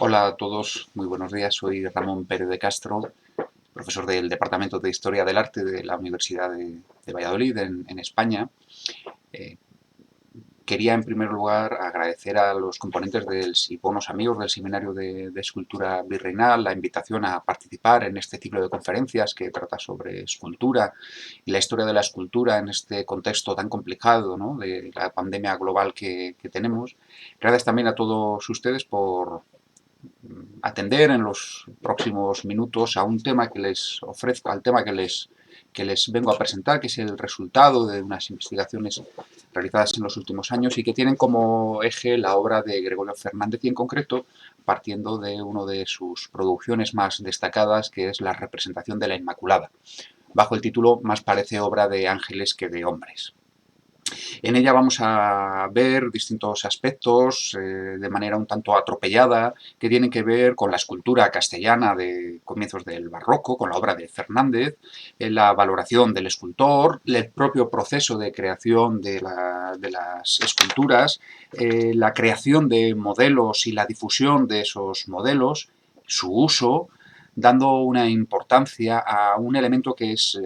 Hola a todos, muy buenos días. Soy Ramón Pérez de Castro, profesor del Departamento de Historia del Arte de la Universidad de Valladolid, en España. Eh, Quería, en primer lugar, agradecer a los componentes y buenos amigos del Seminario de Escultura Virreinal la invitación a participar en este ciclo de conferencias que trata sobre escultura y la historia de la escultura en este contexto tan complicado, ¿no?, de la pandemia global que tenemos. Gracias también a todos ustedes por atender en los próximos minutos a un tema que les ofrezco, al tema que les vengo a presentar, que es el resultado de unas investigaciones realizadas en los últimos años y que tienen como eje la obra de Gregorio Fernández y, en concreto, partiendo de una de sus producciones más destacadas, que es la representación de la Inmaculada, bajo el título Más parece obra de ángeles que de hombres. En ella vamos a ver distintos aspectos de manera un tanto atropellada que tienen que ver con la escultura castellana de comienzos del barroco, con la obra de Fernández, la valoración del escultor, el propio proceso de creación de las esculturas, la creación de modelos y la difusión de esos modelos, su uso, dando una importancia a un elemento que es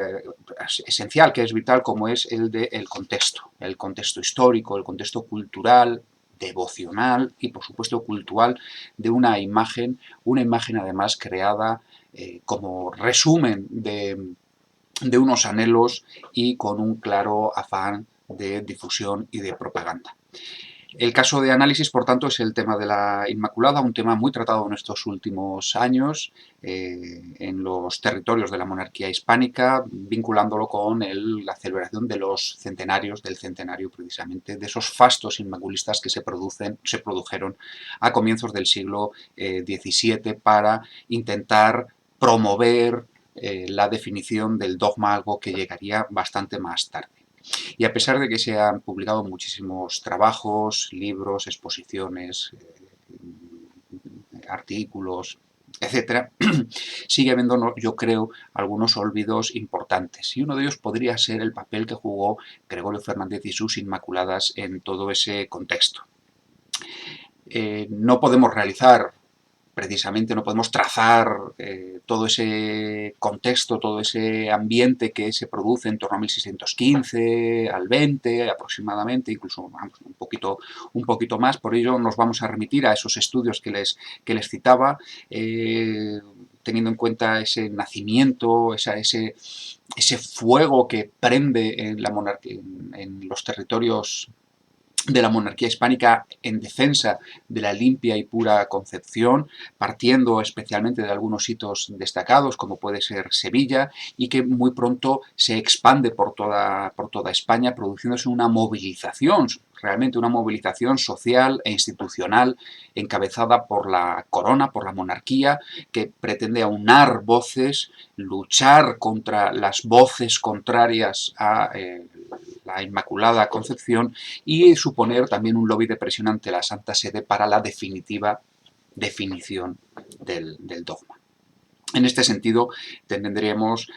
esencial, que es vital, como es el del contexto histórico, el contexto cultural, devocional y, por supuesto, cultural de una imagen además creada como resumen de unos anhelos y con un claro afán de difusión y de propaganda. El caso de análisis, por tanto, es el tema de la Inmaculada, un tema muy tratado en estos últimos años en los territorios de la monarquía hispánica, vinculándolo con la celebración de los centenarios, del centenario precisamente, de esos fastos inmaculistas que se produjeron a comienzos del siglo XVII para intentar promover la definición del dogma, algo que llegaría bastante más tarde. Y a pesar de que se han publicado muchísimos trabajos, libros, exposiciones, artículos, etcétera, sigue habiendo, yo creo, algunos olvidos importantes. Y uno de ellos podría ser el papel que jugó Gregorio Fernández y sus Inmaculadas en todo ese contexto. No podemos realizar, precisamente no podemos trazar todo ese contexto, todo ese ambiente que se produce en torno a 1615, al 20 aproximadamente, incluso vamos, un poquito más. Por ello nos vamos a remitir a esos estudios que les citaba, teniendo en cuenta ese nacimiento, ese fuego que prende en la monarquía, en los territorios de la monarquía hispánica en defensa de la limpia y pura concepción, partiendo especialmente de algunos hitos destacados, como puede ser Sevilla, y que muy pronto se expande por toda España, produciéndose una movilización, realmente una movilización social e institucional encabezada por la corona, por la monarquía, que pretende aunar voces, luchar contra las voces contrarias a la Inmaculada Concepción y suponer también un lobby de presión ante la Santa Sede para la definitiva definición del dogma. En este sentido, tendremos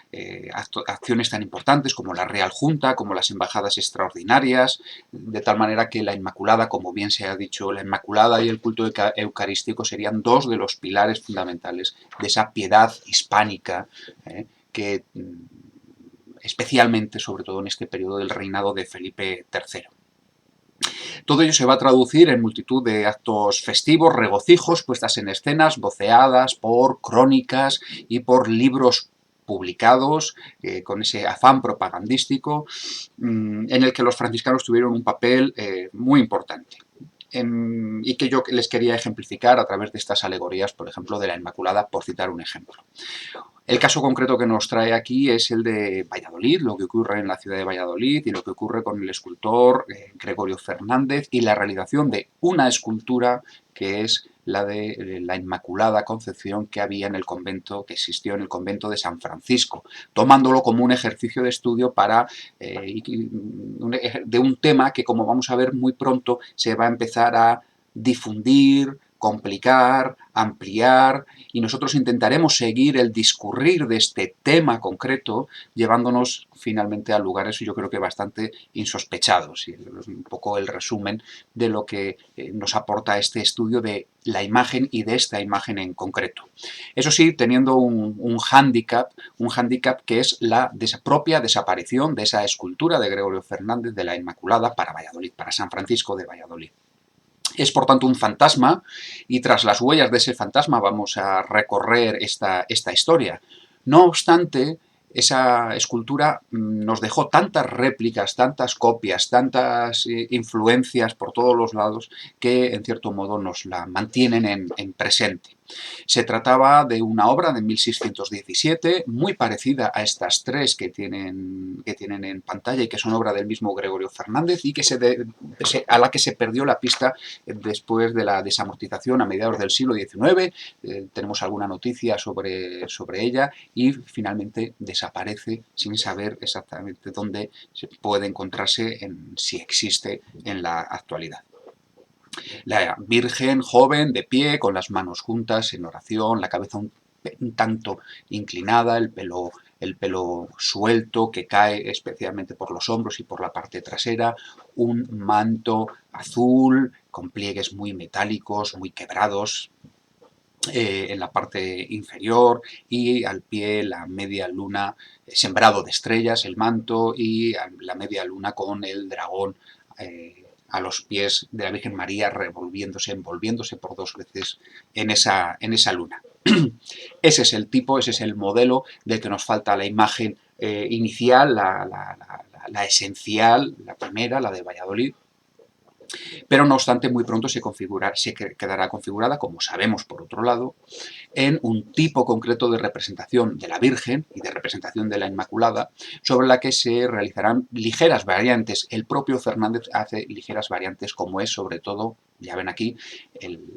acciones tan importantes como la Real Junta, como las embajadas extraordinarias, de tal manera que la Inmaculada, como bien se ha dicho, la Inmaculada y el culto eucarístico serían dos de los pilares fundamentales de esa piedad hispánica que especialmente, sobre todo en este periodo del reinado de Felipe III. Todo ello se va a traducir en multitud de actos festivos, regocijos, puestas en escenas, voceadas por crónicas y por libros publicados con ese afán propagandístico en el que los franciscanos tuvieron un papel muy importante. Y que yo les quería ejemplificar a través de estas alegorías, por ejemplo, de la Inmaculada, por citar un ejemplo. El caso concreto que nos trae aquí es el de Valladolid, lo que ocurre en la ciudad de Valladolid y lo que ocurre con el escultor Gregorio Fernández y la realización de una escultura que es la de la Inmaculada Concepción que había en el convento, que existió en el convento de San Francisco, tomándolo como un ejercicio de estudio de un tema que, como vamos a ver muy pronto, se va a empezar a difundir complicar, ampliar, y nosotros intentaremos seguir el discurrir de este tema concreto, llevándonos finalmente a lugares, yo creo que bastante insospechados. Y es un poco el resumen de lo que nos aporta este estudio de la imagen y de esta imagen en concreto. Eso sí, teniendo un hándicap que es la propia desaparición de esa escultura de Gregorio Fernández de la Inmaculada para Valladolid, para San Francisco de Valladolid. Es por tanto un fantasma y tras las huellas de ese fantasma vamos a recorrer esta historia. No obstante, esa escultura nos dejó tantas réplicas, tantas copias, tantas influencias por todos los lados que en cierto modo nos la mantienen en presente. Se trataba de una obra de 1617, muy parecida a estas tres que tienen en pantalla y que son obra del mismo Gregorio Fernández y que a la que se perdió la pista después de la desamortización a mediados del siglo XIX. Tenemos alguna noticia sobre ella y finalmente desaparece sin saber exactamente dónde se puede encontrarse, si existe en la actualidad. La Virgen joven, de pie, con las manos juntas, en oración, la cabeza un tanto inclinada, el pelo suelto que cae especialmente por los hombros y por la parte trasera, un manto azul con pliegues muy metálicos, muy quebrados, en la parte inferior, y al pie la media luna, sembrado de estrellas el manto, y la media luna con el dragón a los pies de la Virgen María envolviéndose por dos veces en esa luna. Ese es el tipo, ese es el modelo del que nos falta la imagen inicial, la esencial, la primera, la de Valladolid. Pero no obstante, muy pronto se quedará configurada, como sabemos por otro lado, en un tipo concreto de representación de la Virgen y de representación de la Inmaculada, sobre la que se realizarán ligeras variantes. El propio Fernández hace ligeras variantes, como es sobre todo, ya ven aquí,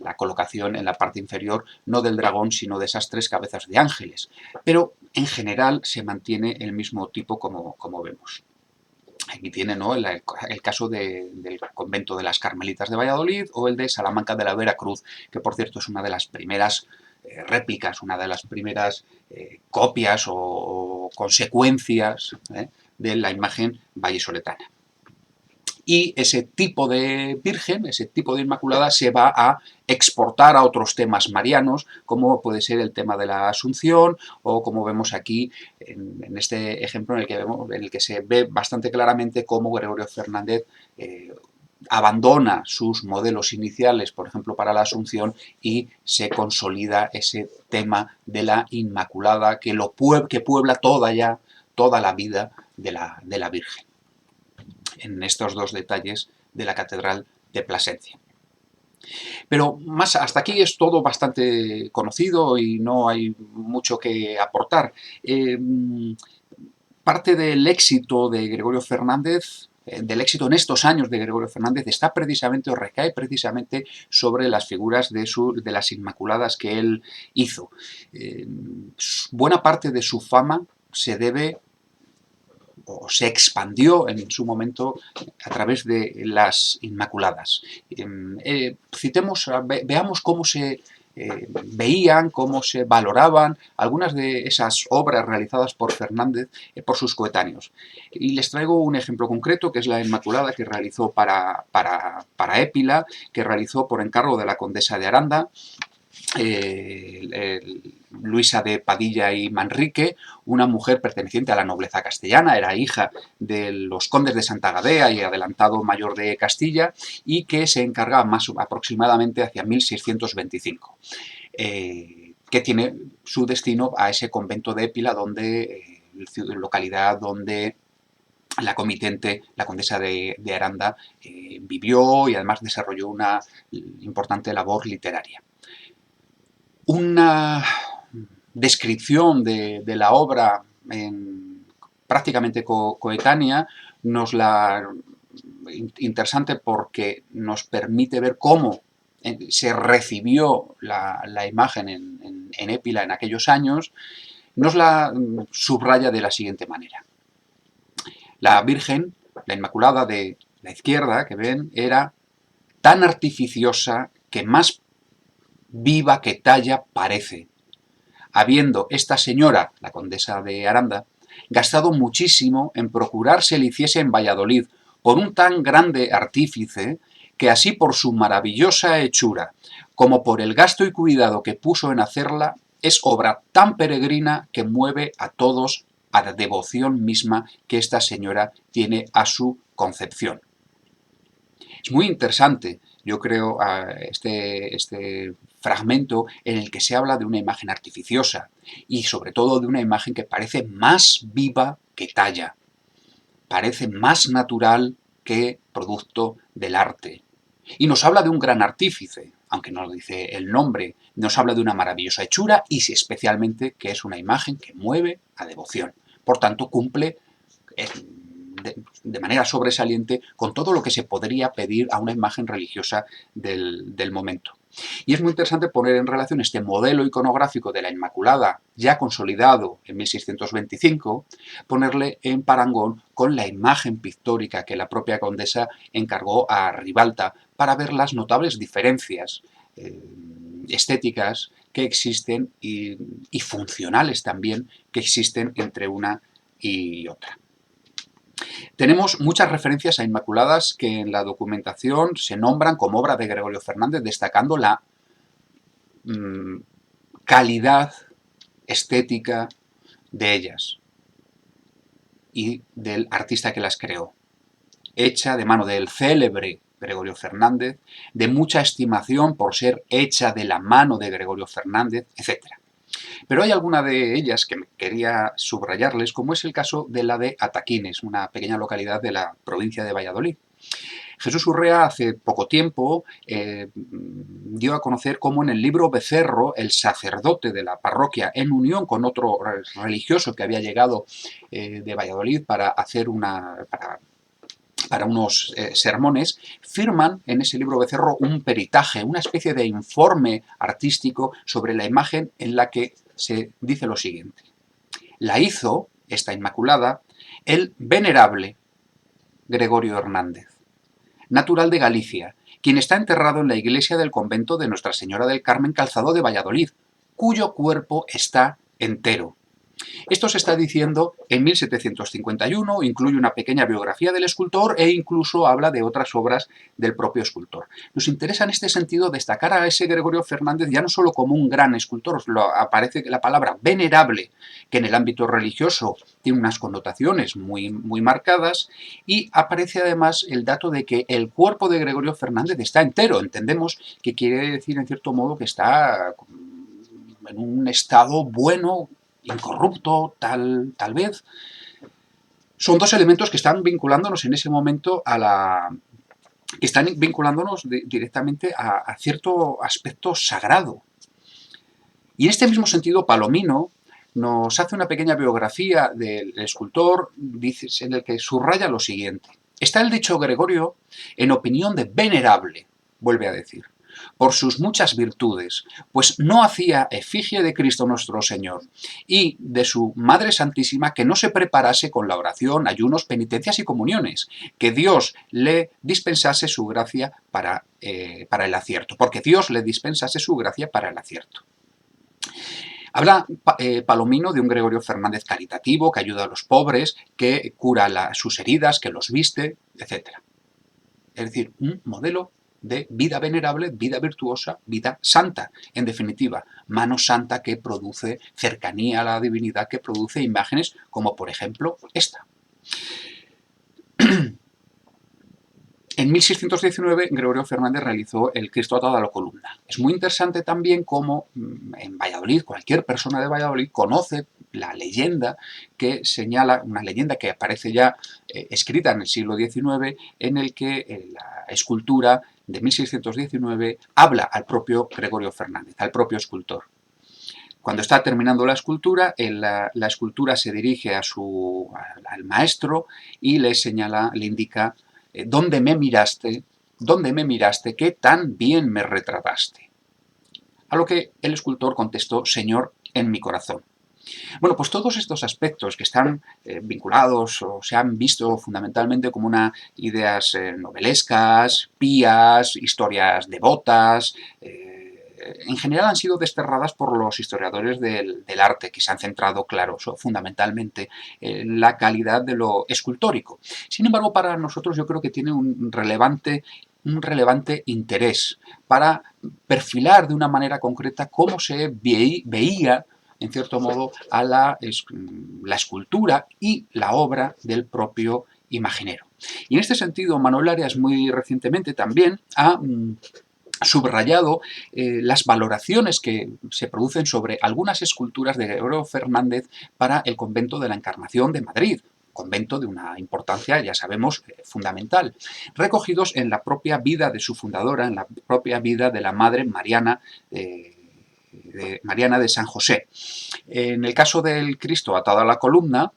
la colocación en la parte inferior, no del dragón, sino de esas tres cabezas de ángeles. Pero en general se mantiene el mismo tipo como vemos. Aquí tiene, ¿no?, el caso del convento de las Carmelitas de Valladolid o el de Salamanca de la Veracruz, que por cierto es una de las primeras réplicas, una de las primeras copias o consecuencias de la imagen vallisoletana. Y ese tipo de Virgen, ese tipo de Inmaculada, se va a exportar a otros temas marianos, como puede ser el tema de la Asunción, o como vemos aquí en este ejemplo en el que se ve bastante claramente cómo Gregorio Fernández abandona sus modelos iniciales, por ejemplo, para la Asunción, y se consolida ese tema de la Inmaculada que puebla toda la vida de la Virgen, en estos dos detalles de la Catedral de Plasencia. Pero hasta aquí es todo bastante conocido y no hay mucho que aportar. Parte del éxito de Gregorio Fernández, del éxito en estos años de Gregorio Fernández, está precisamente o recae precisamente sobre las figuras de las Inmaculadas que él hizo. Buena parte de su fama se debe o se expandió en su momento a través de las Inmaculadas. Veamos cómo se veían, cómo se valoraban algunas de esas obras realizadas por Fernández por sus coetáneos. Y les traigo un ejemplo concreto, que es la Inmaculada que realizó para Épila, que realizó por encargo de la condesa de Aranda, Luisa de Padilla y Manrique, una mujer perteneciente a la nobleza castellana, era hija de los condes de Santa Gadea y adelantado mayor de Castilla, y que se encarga aproximadamente hacia 1625, que tiene su destino a ese convento de Épila, localidad donde la comitente, la condesa de Aranda, vivió y además desarrolló una importante labor literaria. Una descripción de la obra prácticamente coetánea interesante porque nos permite ver cómo se recibió la imagen en Épila en aquellos años, nos la subraya de la siguiente manera. La Virgen, la Inmaculada de la izquierda, que ven, era tan artificiosa que más viva que talla parece, habiendo esta señora, la condesa de Aranda, gastado muchísimo en procurar se le hiciese en Valladolid por un tan grande artífice, que así por su maravillosa hechura, como por el gasto y cuidado que puso en hacerla, es obra tan peregrina que mueve a todos a la devoción misma que esta señora tiene a su concepción. Es muy interesante, yo creo, este fragmento en el que se habla de una imagen artificiosa y sobre todo de una imagen que parece más viva que talla, parece más natural que producto del arte. Y nos habla de un gran artífice, aunque no dice el nombre, nos habla de una maravillosa hechura y especialmente que es una imagen que mueve a devoción. Por tanto, cumple de manera sobresaliente con todo lo que se podría pedir a una imagen religiosa del momento. Y es muy interesante poner en relación este modelo iconográfico de la Inmaculada, ya consolidado en 1625, ponerle en parangón con la imagen pictórica que la propia condesa encargó a Ribalta para ver las notables diferencias estéticas que existen y funcionales también que existen entre una y otra. Tenemos muchas referencias a Inmaculadas que en la documentación se nombran como obra de Gregorio Fernández, destacando la calidad estética de ellas y del artista que las creó. Hecha de mano del célebre Gregorio Fernández, de mucha estimación por ser hecha de la mano de Gregorio Fernández, etc. Pero hay alguna de ellas que quería subrayarles, como es el caso de la de Ataquines, una pequeña localidad de la provincia de Valladolid. Jesús Urrea hace poco tiempo dio a conocer cómo en el libro Becerro, el sacerdote de la parroquia, en unión con otro religioso que había llegado de Valladolid para hacer para unos sermones, firman en ese libro Becerro un peritaje, una especie de informe artístico sobre la imagen en la que se dice lo siguiente. La hizo, esta Inmaculada, el venerable Gregorio Hernández, natural de Galicia, quien está enterrado en la iglesia del convento de Nuestra Señora del Carmen Calzado de Valladolid, cuyo cuerpo está entero. Esto se está diciendo en 1751, incluye una pequeña biografía del escultor e incluso habla de otras obras del propio escultor. Nos interesa en este sentido destacar a ese Gregorio Fernández ya no solo como un gran escultor, aparece la palabra venerable, que en el ámbito religioso tiene unas connotaciones muy marcadas, y aparece además el dato de que el cuerpo de Gregorio Fernández está entero. Entendemos que quiere decir en cierto modo que está en un estado bueno, incorrupto, tal vez. Son dos elementos que están vinculándonos en ese momento que están vinculándonos directamente a cierto aspecto sagrado. Y en este mismo sentido, Palomino nos hace una pequeña biografía del escultor en el que subraya lo siguiente. Está el dicho Gregorio en opinión de venerable, vuelve a decir, por sus muchas virtudes, pues no hacía efigie de Cristo nuestro Señor y de su Madre Santísima que no se preparase con la oración, ayunos, penitencias y comuniones, que Dios le dispensase su gracia para el acierto, porque Dios le dispensase su gracia para el acierto. Habla Palomino de un Gregorio Fernández caritativo, que ayuda a los pobres, que cura sus heridas, que los viste, etc. Es decir, un modelo de vida venerable, vida virtuosa, vida santa. En definitiva, mano santa que produce cercanía a la divinidad, que produce imágenes como, por ejemplo, esta. En 1619, Gregorio Fernández realizó el Cristo atado a la columna. Es muy interesante también cómo en Valladolid, cualquier persona de Valladolid conoce la leyenda que señala, una leyenda que aparece ya escrita en el siglo XIX, en el que la escultura de 1619 habla al propio Gregorio Fernández, al propio escultor. Cuando está terminando la escultura, la escultura se dirige al maestro y le señala, le indica: ¿dónde me miraste, que tan bien me retrataste? A lo que el escultor contestó: Señor, en mi corazón. Bueno, pues todos estos aspectos que están vinculados o se han visto fundamentalmente como ideas novelescas, pías, historias devotas, en general han sido desterradas por los historiadores del arte, que se han centrado, claro, fundamentalmente en la calidad de lo escultórico. Sin embargo, para nosotros yo creo que tiene un relevante interés para perfilar de una manera concreta cómo se veía, en cierto modo, a la escultura y la obra del propio imaginero. Y en este sentido, Manuel Arias muy recientemente también ha subrayado las valoraciones que se producen sobre algunas esculturas de Gregorio Fernández para el convento de la Encarnación de Madrid, convento de una importancia, ya sabemos, fundamental, recogidos en la propia vida de su fundadora, en la propia vida de la Madre Mariana de San José. En el caso del Cristo atado a la columna,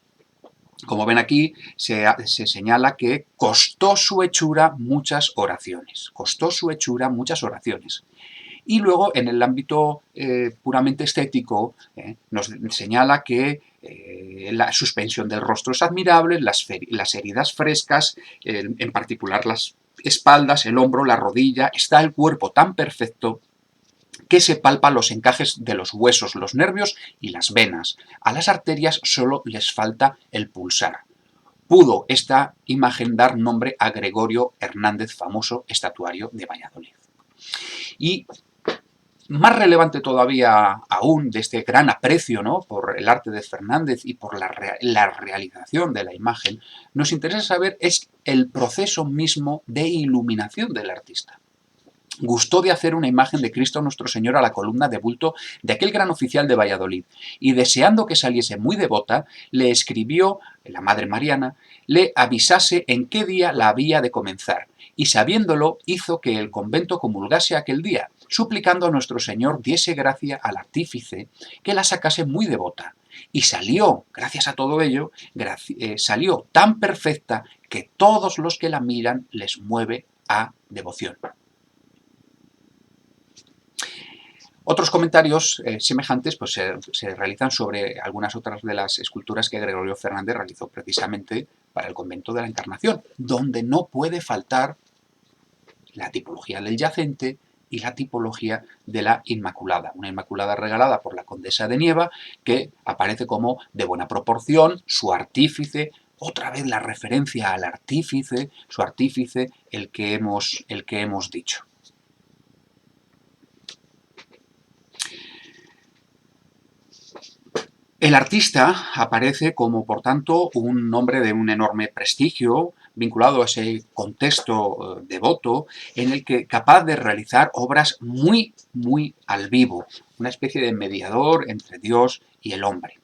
como ven aquí, se señala que costó su hechura muchas oraciones. Costó su hechura muchas oraciones. Y luego, en el ámbito puramente estético, nos señala que la suspensión del rostro es admirable, las heridas frescas, en particular las espaldas, el hombro, la rodilla, está el cuerpo tan perfecto que se palpan los encajes de los huesos, los nervios y las venas. A las arterias solo les falta el pulsar. Pudo esta imagen dar nombre a Gregorio Hernández, famoso estatuario de Valladolid. Y más relevante todavía aún de este gran aprecio, ¿no?, por el arte de Fernández y por la realización de la imagen, nos interesa saber es el proceso mismo de iluminación del artista. Gustó de hacer una imagen de Cristo Nuestro Señor a la columna de bulto de aquel gran oficial de Valladolid, y deseando que saliese muy devota, le escribió, la Madre Mariana, le avisase en qué día la había de comenzar, y sabiéndolo hizo que el convento comulgase aquel día, suplicando a Nuestro Señor diese gracia al artífice que la sacase muy devota. Y salió, gracias a todo ello, salió tan perfecta que todos los que la miran les mueve a devoción. Otros comentarios semejantes pues, se realizan sobre algunas otras de las esculturas que Gregorio Fernández realizó precisamente para el convento de la Encarnación, donde no puede faltar la tipología del yacente y la tipología de la Inmaculada. Una Inmaculada regalada por la condesa de Nieva, que aparece como de buena proporción, su artífice, otra vez la referencia al artífice, su artífice, el que hemos dicho. El artista aparece como, por tanto, un nombre de un enorme prestigio, vinculado a ese contexto devoto, en el que capaz de realizar obras muy, muy al vivo, una especie de mediador entre Dios y el hombre.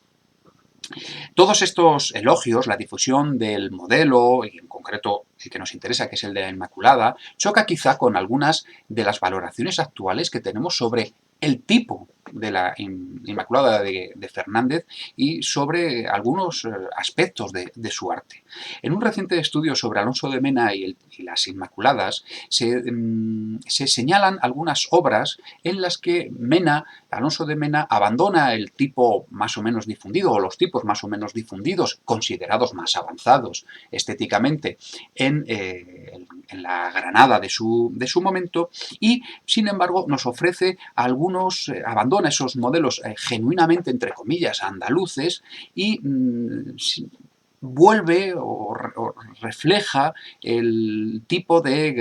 Todos estos elogios, la difusión del modelo, y en concreto el que nos interesa, que es el de la Inmaculada, choca quizá con algunas de las valoraciones actuales que tenemos sobre el tipo de la Inmaculada de Fernández y sobre algunos aspectos de su arte. En un reciente estudio sobre Alonso de Mena y las Inmaculadas se señalan algunas obras en las que Alonso de Mena abandona el tipo más o menos difundido, o los tipos más o menos difundidos, considerados más avanzados estéticamente en la Granada de su momento, y sin embargo nos ofrece abandona esos modelos genuinamente, entre comillas, andaluces, y vuelve o refleja el tipo de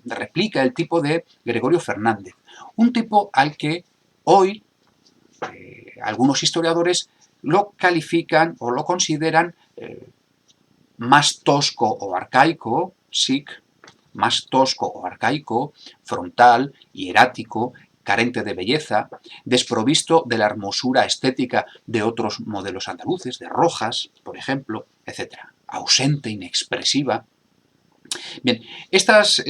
replica el tipo de Gregorio Fernández. Un tipo al que hoy algunos historiadores lo califican o lo consideran más tosco o arcaico, más tosco o arcaico, frontal, hierático, carente de belleza, desprovisto de la hermosura estética de otros modelos andaluces, de Rojas, por ejemplo, etc. Ausente, inexpresiva. Bien, estas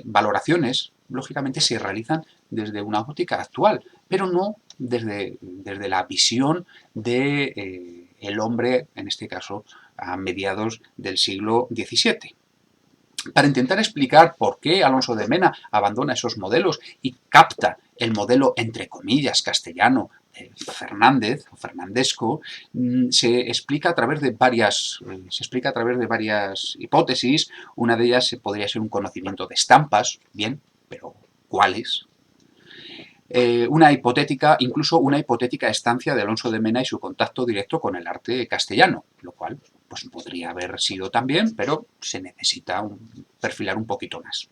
valoraciones, lógicamente, se realizan desde una óptica actual, pero no desde la visión del hombre, en este caso, a mediados del siglo XVII. Para intentar explicar por qué Alonso de Mena abandona esos modelos y capta el modelo, entre comillas, castellano Fernández o fernandesco, se explica a través de varias hipótesis. Una de ellas podría ser un conocimiento de estampas, bien, pero cuáles, incluso una hipotética estancia de Alonso de Mena y su contacto directo con el arte castellano, lo cual pues, podría haber sido también, pero se necesita perfilar un poquito más.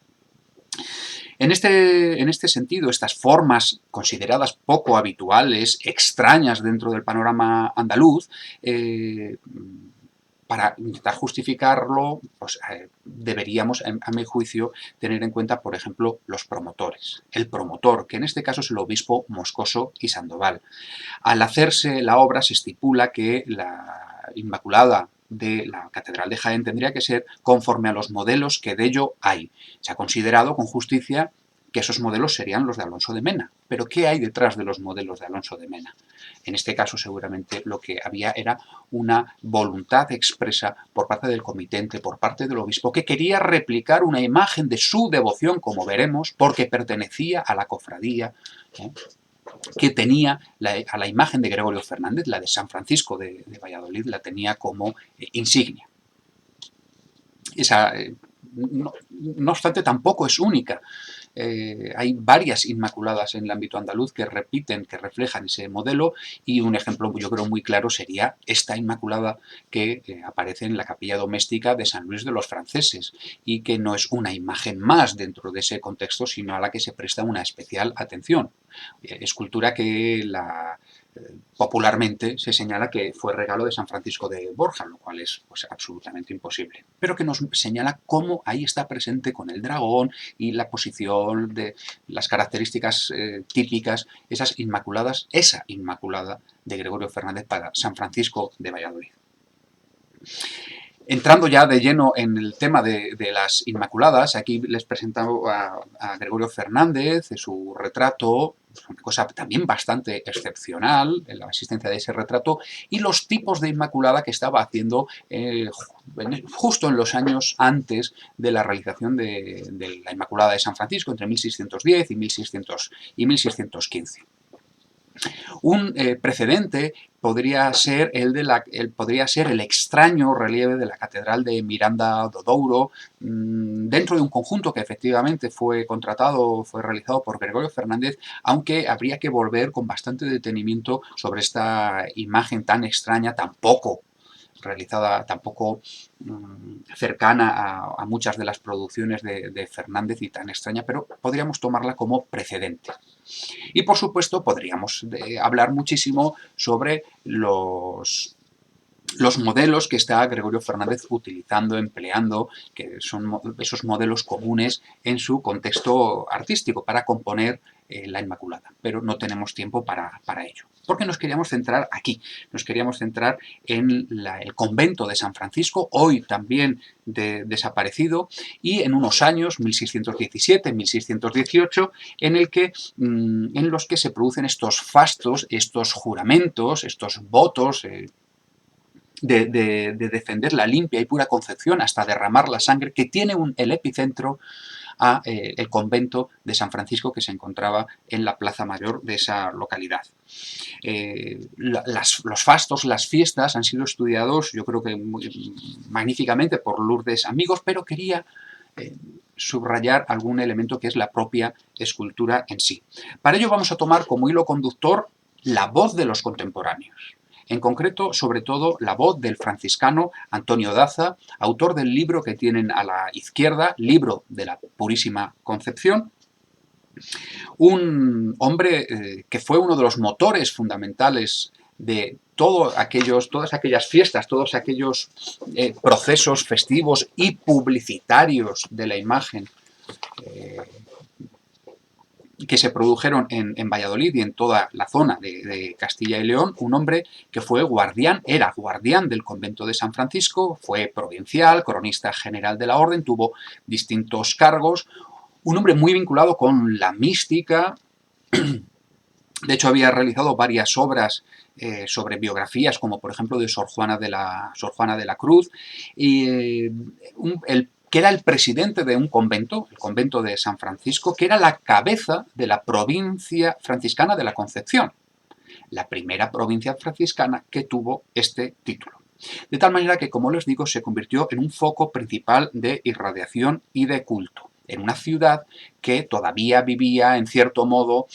En este sentido, estas formas consideradas poco habituales, extrañas dentro del panorama andaluz, para intentar justificarlo, pues, deberíamos, a mi juicio, tener en cuenta, por ejemplo, los promotores. El promotor, que en este caso es el obispo Moscoso y Sandoval. Al hacerse la obra se estipula que la Inmaculada de la Catedral de Jaén tendría que ser conforme a los modelos que de ello hay. Se ha considerado con justicia que esos modelos serían los de Alonso de Mena. Pero ¿qué hay detrás de los modelos de Alonso de Mena? En este caso seguramente lo que había era una voluntad expresa por parte del comitente, por parte del obispo, que quería replicar una imagen de su devoción, como veremos, porque pertenecía a la cofradía, que tenía a la imagen de Gregorio Fernández, la de San Francisco de Valladolid, la tenía como insignia. Esa, no obstante, tampoco es única. Hay varias Inmaculadas en el ámbito andaluz que repiten, que reflejan ese modelo, y un ejemplo yo creo muy claro sería esta Inmaculada que aparece en la capilla doméstica de San Luis de los Franceses y que no es una imagen más dentro de ese contexto, sino a la que se presta una especial atención. Escultura que popularmente se señala que fue regalo de San Francisco de Borja, lo cual es pues, absolutamente imposible, pero que nos señala cómo ahí está presente con el dragón y la posición de las características típicas, esas Inmaculadas, esa Inmaculada de Gregorio Fernández para San Francisco de Valladolid. Entrando ya de lleno en el tema de las Inmaculadas, aquí les presento a Gregorio Fernández, su retrato, una cosa también bastante excepcional, en la existencia de ese retrato, y los tipos de Inmaculada que estaba haciendo justo en los años antes de la realización de la Inmaculada de San Francisco, entre 1610 y 1615. Un precedente podría ser el extraño relieve de la Catedral de Miranda do Douro, dentro de un conjunto que efectivamente fue realizado por Gregorio Fernández, aunque habría que volver con bastante detenimiento sobre esta imagen tan extraña, tan poco realizada, tampoco cercana a muchas de las producciones de Fernández y tan extraña, pero podríamos tomarla como precedente. Y por supuesto podríamos hablar muchísimo sobre los modelos que está Gregorio Fernández utilizando, empleando, que son esos modelos comunes en su contexto artístico para componer la Inmaculada. Pero no tenemos tiempo para ello. Porque nos queríamos centrar aquí, nos queríamos centrar en el convento de San Francisco, hoy también desaparecido, y en unos años, 1617, 1618, en los que se producen estos fastos, estos juramentos, estos votos, de defender la limpia y pura concepción hasta derramar la sangre, que tiene el epicentro a el convento de San Francisco que se encontraba en la plaza mayor de esa localidad. Los fastos, las fiestas han sido estudiados, yo creo que magníficamente por Lourdes Amigos, pero quería subrayar algún elemento que es la propia escultura en sí. Para ello vamos a tomar como hilo conductor la voz de los contemporáneos. En concreto, sobre todo, la voz del franciscano Antonio Daza, autor del libro que tienen a la izquierda, Libro de la Purísima Concepción, un hombre que fue uno de los motores fundamentales de todas aquellas fiestas, todos aquellos procesos festivos y publicitarios de la imagen que se produjeron en Valladolid y en toda la zona de Castilla y León, un hombre que era guardián del convento de San Francisco, fue provincial, cronista general de la orden, tuvo distintos cargos, un hombre muy vinculado con la mística. De hecho, había realizado varias obras sobre biografías, como por ejemplo de Sor Juana de la Cruz, y que era el presidente de un convento, el convento de San Francisco, que era la cabeza de la provincia franciscana de la Concepción, la primera provincia franciscana que tuvo este título. De tal manera que, como les digo, se convirtió en un foco principal de irradiación y de culto. en una ciudad que todavía vivía, en cierto modo,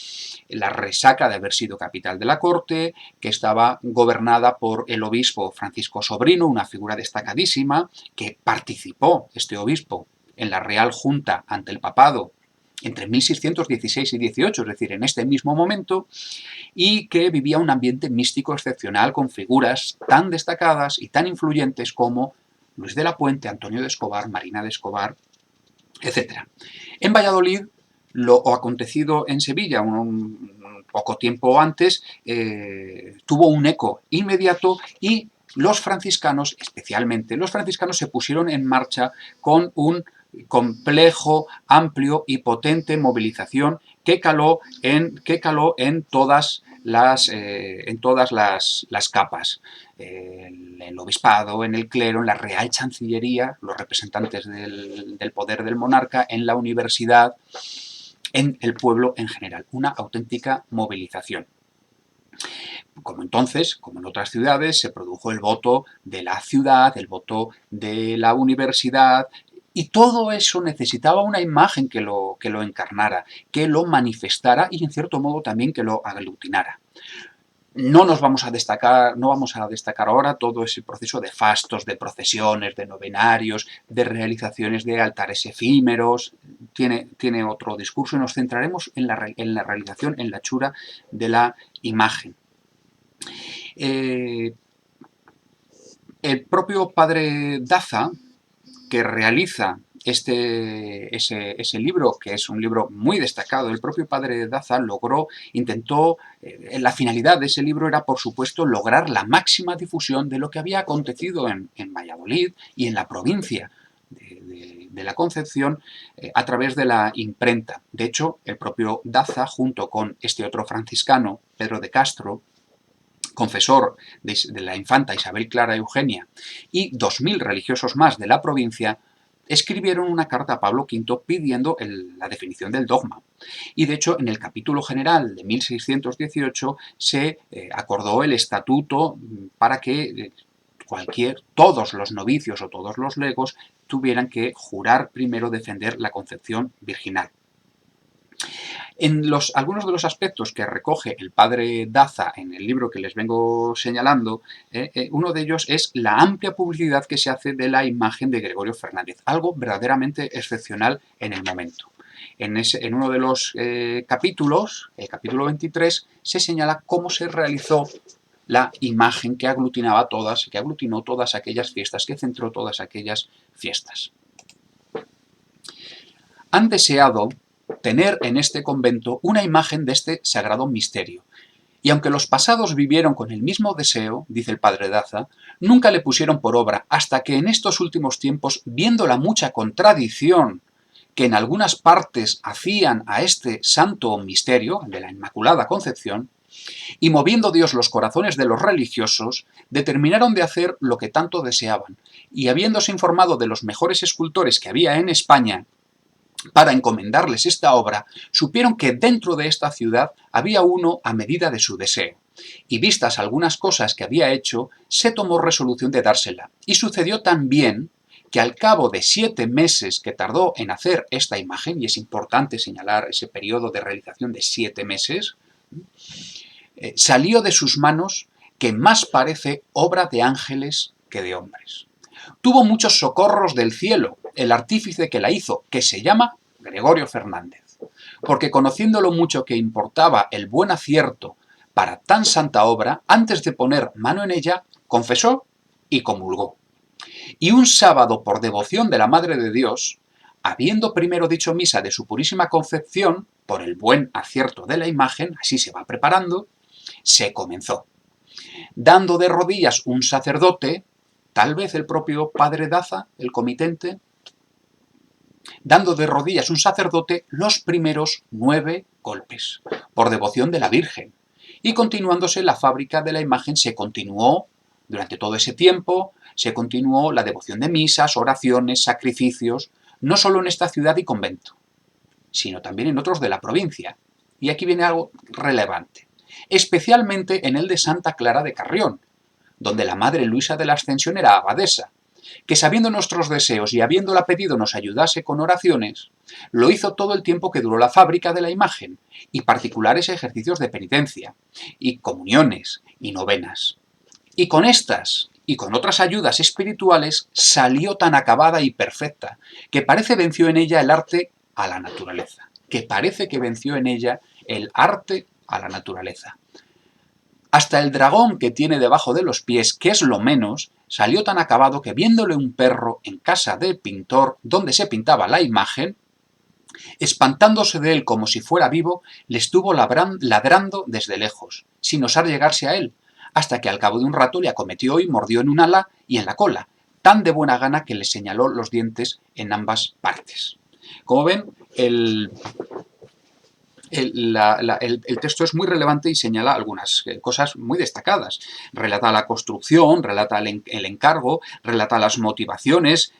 la resaca de haber sido capital de la corte, que estaba gobernada por el obispo Francisco Sobrino, una figura destacadísima, que participó, este obispo, en la Real Junta ante el papado entre 1616 y 18, es decir, en este mismo momento, y que vivía un ambiente místico excepcional con figuras tan destacadas y tan influyentes como Luis de la Puente, Antonio de Escobar, Marina de Escobar, etc. En Valladolid, lo acontecido en Sevilla un poco tiempo antes, tuvo un eco inmediato y los franciscanos, especialmente los franciscanos, se pusieron en marcha con un complejo, amplio y potente movilización que caló en todas las capas. El obispado, en el clero, en la Real Chancillería, los representantes del poder del monarca, en la universidad, en el pueblo en general. Una auténtica movilización. Como entonces, como en otras ciudades, se produjo el voto de la ciudad, el voto de la universidad, y todo eso necesitaba una imagen que lo encarnara, que lo manifestara y, en cierto modo, también que lo aglutinara. No vamos a destacar ahora todo ese proceso de fastos, de procesiones, de novenarios, de realizaciones de altares efímeros. Tiene otro discurso y nos centraremos en la realización, en la hechura de la imagen. El propio padre Daza, que realiza ese libro, que es un libro muy destacado, el propio padre Daza intentó, la finalidad de ese libro era, por supuesto, lograr la máxima difusión de lo que había acontecido en Valladolid y en la provincia de la Concepción a través de la imprenta. De hecho, el propio Daza, junto con este otro franciscano, Pedro de Castro, confesor de la infanta Isabel Clara Eugenia, y 2000 religiosos más de la provincia, escribieron una carta a Pablo V pidiendo la definición del dogma. Y de hecho, en el capítulo general de 1618 se acordó el estatuto para que todos los novicios o todos los legos tuvieran que jurar primero defender la concepción virginal. En algunos de los aspectos que recoge el padre Daza en el libro que les vengo señalando, uno de ellos es la amplia publicidad que se hace de la imagen de Gregorio Fernández, algo verdaderamente excepcional en el momento. En uno de los capítulos, el capítulo 23, se señala cómo se realizó la imagen que aglutinó todas aquellas fiestas, que centró todas aquellas fiestas. Han deseado tener en este convento una imagen de este sagrado misterio. Y aunque los pasados vivieron con el mismo deseo, dice el padre Daza, nunca le pusieron por obra hasta que en estos últimos tiempos, viendo la mucha contradicción que en algunas partes hacían a este santo misterio, de la Inmaculada Concepción, y moviendo Dios los corazones de los religiosos, determinaron de hacer lo que tanto deseaban, y habiéndose informado de los mejores escultores que había en España, para encomendarles esta obra, supieron que dentro de esta ciudad había uno a medida de su deseo, y vistas algunas cosas que había hecho, se tomó resolución de dársela, y sucedió también que al cabo de 7 meses que tardó en hacer esta imagen, y es importante señalar ese periodo de realización de 7 meses, salió de sus manos que más parece obra de ángeles que de hombres. Tuvo muchos socorros del cielo el artífice que la hizo, que se llama Gregorio Fernández, porque conociendo lo mucho que importaba el buen acierto para tan santa obra, antes de poner mano en ella, confesó y comulgó. Y un sábado, por devoción de la Madre de Dios, habiendo primero dicho misa de su purísima concepción, por el buen acierto de la imagen, así se va preparando, se comenzó. Dando de rodillas un sacerdote, tal vez el propio padre Daza, el comitente, dando de rodillas un sacerdote los primeros 9 golpes, por devoción de la Virgen. Y continuándose la fábrica de la imagen, se continuó, durante todo ese tiempo, se continuó la devoción de misas, oraciones, sacrificios, no solo en esta ciudad y convento, sino también en otros de la provincia. Y aquí viene algo relevante, especialmente en el de Santa Clara de Carrión, donde la madre Luisa de la Ascensión era abadesa, que sabiendo nuestros deseos y habiéndola pedido nos ayudase con oraciones, Lo hizo todo el tiempo que duró la fábrica de la imagen, y particulares ejercicios de penitencia, y comuniones, y novenas. Y con estas y con otras ayudas espirituales salió tan acabada y perfecta, que parece venció en ella el arte a la naturaleza. Que parece que venció en ella el arte a la naturaleza. Hasta el dragón que tiene debajo de los pies, que es lo menos, salió tan acabado que viéndole un perro en casa del pintor, donde se pintaba la imagen, espantándose de él como si fuera vivo, le estuvo ladrando desde lejos, sin osar llegarse a él, hasta que al cabo de un rato le acometió y mordió en un ala y en la cola, tan de buena gana que le señaló los dientes en ambas partes. Como ven, el texto es muy relevante y señala algunas cosas muy destacadas. Relata la construcción, relata el encargo, relata las motivaciones,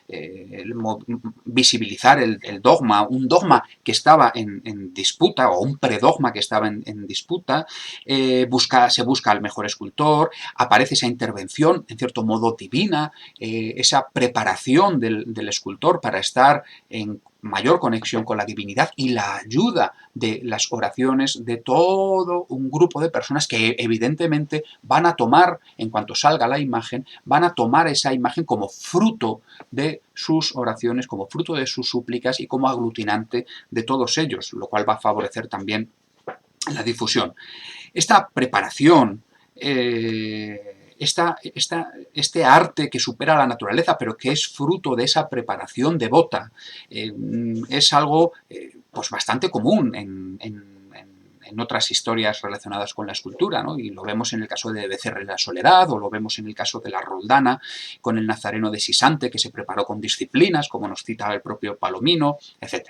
visibilizar el dogma, un dogma que estaba en disputa o un predogma que estaba en disputa, se busca al mejor escultor, aparece esa intervención, en cierto modo divina, esa preparación del escultor para estar en mayor conexión con la divinidad y la ayuda de las oraciones de todo un grupo de personas que evidentemente van a tomar, en cuanto salga la imagen, van a tomar esa imagen como fruto de sus oraciones, como fruto de sus súplicas y como aglutinante de todos ellos, lo cual va a favorecer también la difusión. Esta preparación, este arte que supera la naturaleza, pero que es fruto de esa preparación devota, es algo pues bastante común en otras historias relacionadas con la escultura, ¿no? Y lo vemos en el caso de Becerra y la Soledad, o lo vemos en el caso de la Roldana, con el Nazareno de Sisante, que se preparó con disciplinas, como nos cita el propio Palomino, etc.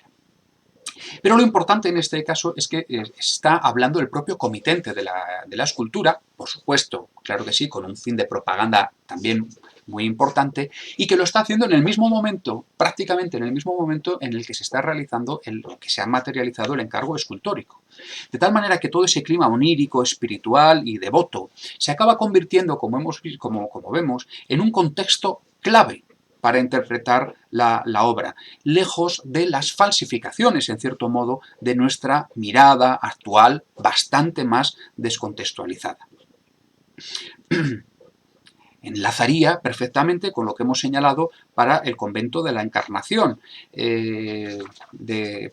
Pero lo importante en este caso es que está hablando el propio comitente de la escultura, por supuesto, claro que sí, con un fin de propaganda también muy importante, y que lo está haciendo en el mismo momento, prácticamente en el mismo momento en el que se está realizando, que se ha materializado el encargo escultórico. De tal manera que todo ese clima onírico, espiritual y devoto se acaba convirtiendo, como vemos, en un contexto clave para interpretar la obra, lejos de las falsificaciones, en cierto modo, de nuestra mirada actual, bastante más descontextualizada. Enlazaría perfectamente con lo que hemos señalado para el convento de la Encarnación,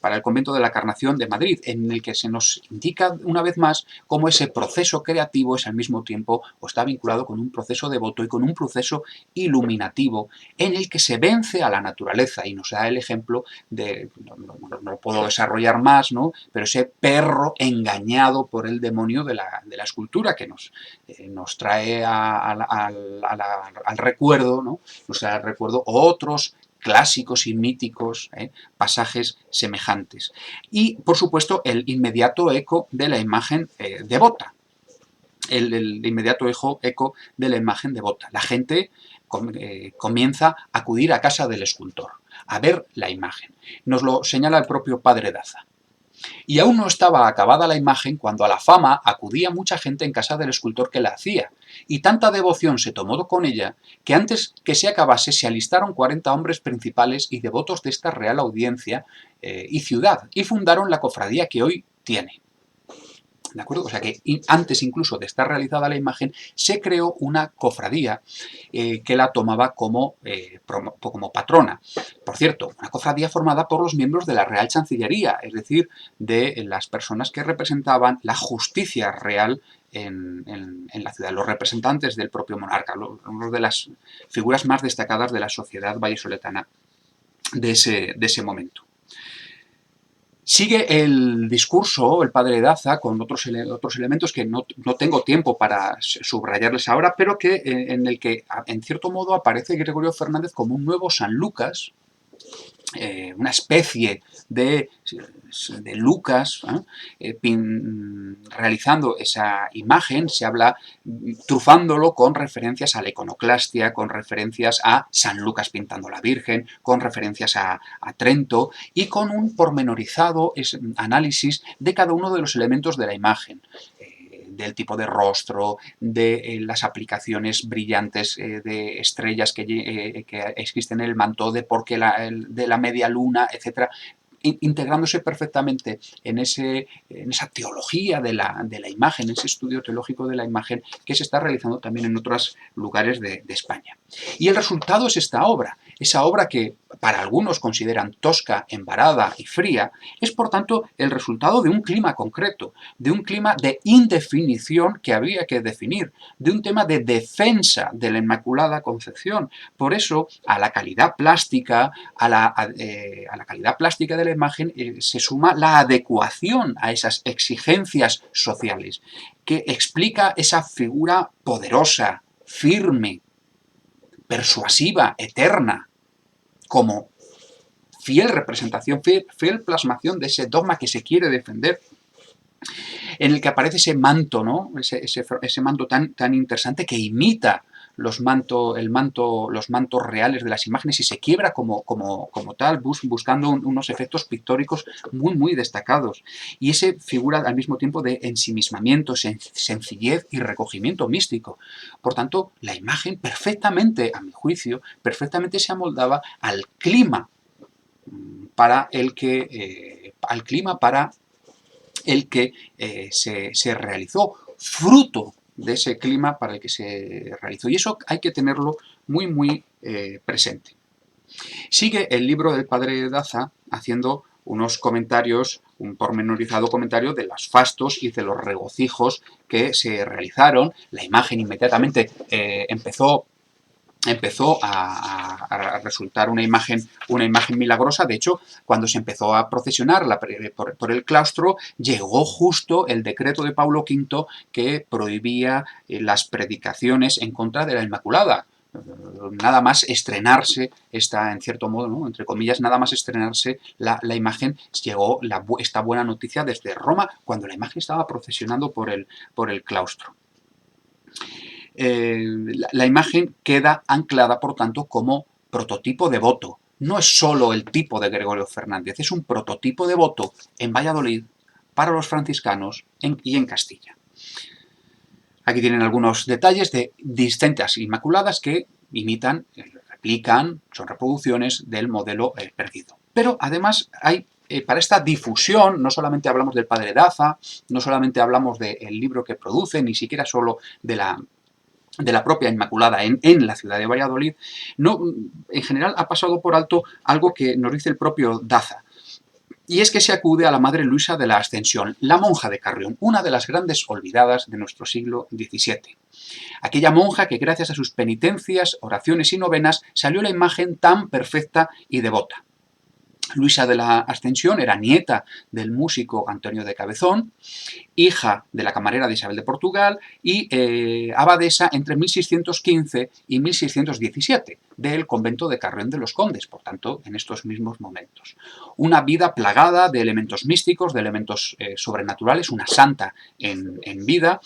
para el convento de la Encarnación de Madrid, en el que se nos indica una vez más cómo ese proceso creativo es al mismo tiempo o está vinculado con un proceso devoto y con un proceso iluminativo en el que se vence a la naturaleza, y nos da el ejemplo de, no lo puedo desarrollar más, ¿no? Pero ese perro engañado por el demonio de la escultura que nos trae al recuerdo, ¿no? Nos trae al recuerdo otros clásicos y míticos pasajes semejantes. Y, por supuesto, el inmediato eco de la imagen devota. El inmediato eco de la imagen devota. La gente comienza a acudir a casa del escultor, a ver la imagen. Nos lo señala el propio padre Daza. Y aún no estaba acabada la imagen cuando a la fama acudía mucha gente en casa del escultor que la hacía, y tanta devoción se tomó con ella que antes que se acabase se alistaron 40 hombres principales y devotos de esta real audiencia y ciudad, y fundaron la cofradía que hoy tiene. ¿De acuerdo? O sea que antes incluso de estar realizada la imagen se creó una cofradía que la tomaba como patrona. Por cierto, una cofradía formada por los miembros de la Real Chancillería, es decir, de las personas que representaban la justicia real en la ciudad, los representantes del propio monarca, una de las figuras más destacadas de la sociedad vallisoletana de ese momento. Sigue el discurso, el padre Daza, con otros elementos que no tengo tiempo para subrayarles ahora, pero en el que, en cierto modo, aparece Gregorio Fernández como un nuevo San Lucas, una especie de Lucas, realizando esa imagen, se habla trufándolo con referencias a la iconoclastia, con referencias a San Lucas pintando a la Virgen, con referencias a Trento y con un pormenorizado análisis de cada uno de los elementos de la imagen, del tipo de rostro, de las aplicaciones brillantes de estrellas que existen en el manto, de por qué de la media luna, etc. integrándose perfectamente en esa teología de la imagen, ese estudio teológico de la imagen que se está realizando también en otros lugares de España. Y el resultado es esta obra, esa obra que para algunos consideran tosca, embarada y fría, es por tanto el resultado de un clima concreto, de un clima de indefinición que había que definir, de un tema de defensa de la Inmaculada Concepción. Por eso, a la calidad plástica, a la calidad plástica de la imagen se suma la adecuación a esas exigencias sociales, que explica esa figura poderosa, firme, persuasiva, eterna, como fiel representación, fiel plasmación de ese dogma que se quiere defender, en el que aparece ese manto, ¿no? Ese manto tan interesante que imita los mantos reales de las imágenes y se quiebra como tal, buscando unos efectos pictóricos muy destacados. Y ese figura al mismo tiempo de ensimismamiento, sencillez y recogimiento místico. Por tanto, la imagen perfectamente, a mi juicio, perfectamente se amoldaba al clima para el que se realizó, fruto de ese clima para el que se realizó. Y eso hay que tenerlo muy presente. Sigue el libro del padre Daza haciendo unos comentarios, un pormenorizado comentario de los fastos y de los regocijos que se realizaron. La imagen inmediatamente empezó a resultar una imagen milagrosa. De hecho, cuando se empezó a procesionar por el claustro, llegó justo el decreto de Paulo V que prohibía las predicaciones en contra de la Inmaculada. Nada más estrenarse en cierto modo, ¿no?, entre comillas, nada más estrenarse la imagen, llegó esta buena noticia desde Roma, cuando la imagen estaba procesionando por el claustro. La imagen queda anclada, por tanto, como prototipo devoto. No es solo el tipo de Gregorio Fernández, es un prototipo devoto en Valladolid para los franciscanos y en Castilla. Aquí tienen algunos detalles de distintas inmaculadas que imitan, replican, son reproducciones del modelo perdido. Pero además hay para esta difusión, no solamente hablamos del padre Daza, no solamente hablamos del libro que produce, ni siquiera solo de la propia Inmaculada en la ciudad de Valladolid, en general ha pasado por alto algo que nos dice el propio Daza. Y es que se acude a la Madre Luisa de la Ascensión, la monja de Carrión, una de las grandes olvidadas de nuestro siglo XVII. Aquella monja que gracias a sus penitencias, oraciones y novenas salió la imagen tan perfecta y devota. Luisa de la Ascensión era nieta del músico Antonio de Cabezón, hija de la camarera de Isabel de Portugal y abadesa entre 1615 y 1617 del convento de Carrión de los Condes, por tanto, en estos mismos momentos. Una vida plagada de elementos místicos, de elementos sobrenaturales, una santa en vida,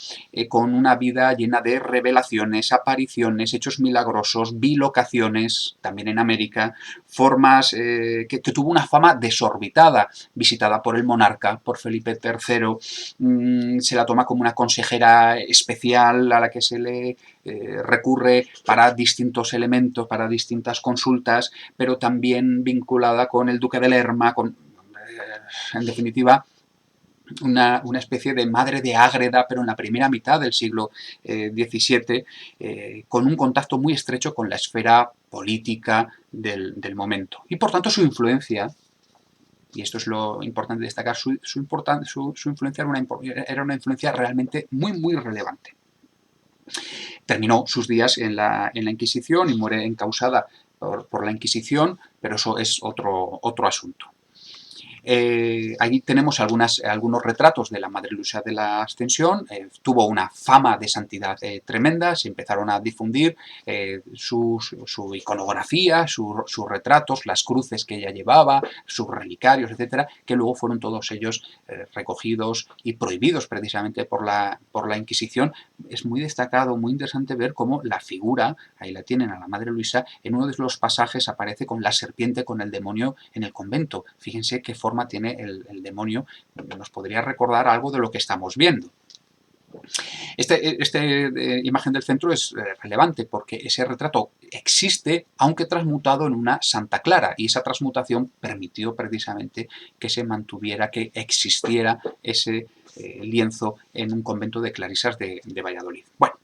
con una vida llena de revelaciones, apariciones, hechos milagrosos, bilocaciones, también en América, formas que tuvo una fama desorbitada, visitada por el monarca, por Felipe III, se la toma como una consejera especial a la que se le recurre para distintos elementos, para distintas consultas, pero también vinculada con el duque de Lerma, en definitiva, una especie de madre de Ágreda, pero en la primera mitad del siglo XVII, con un contacto muy estrecho con la esfera política del momento. Y por tanto su influencia, y esto es lo importante de destacar, su influencia era una influencia realmente muy relevante. Terminó sus días en la Inquisición y muere encausada por la Inquisición, pero eso es otro asunto. Ahí tenemos algunos retratos de la Madre Luisa de la Ascensión. Tuvo una fama de santidad tremenda, se empezaron a difundir su iconografía, sus retratos, las cruces que ella llevaba, sus relicarios, etcétera, que luego fueron todos ellos recogidos y prohibidos precisamente por la Inquisición. Es muy destacado, muy interesante ver cómo la figura, ahí la tienen a la Madre Luisa, en uno de los pasajes aparece con la serpiente, con el demonio en el convento. Fíjense qué forma tiene el demonio, nos podría recordar algo de lo que estamos viendo. Esta imagen del centro es relevante porque ese retrato existe, aunque transmutado en una Santa Clara, y esa transmutación permitió precisamente que se mantuviera, que existiera ese lienzo en un convento de clarisas de Valladolid. Bueno,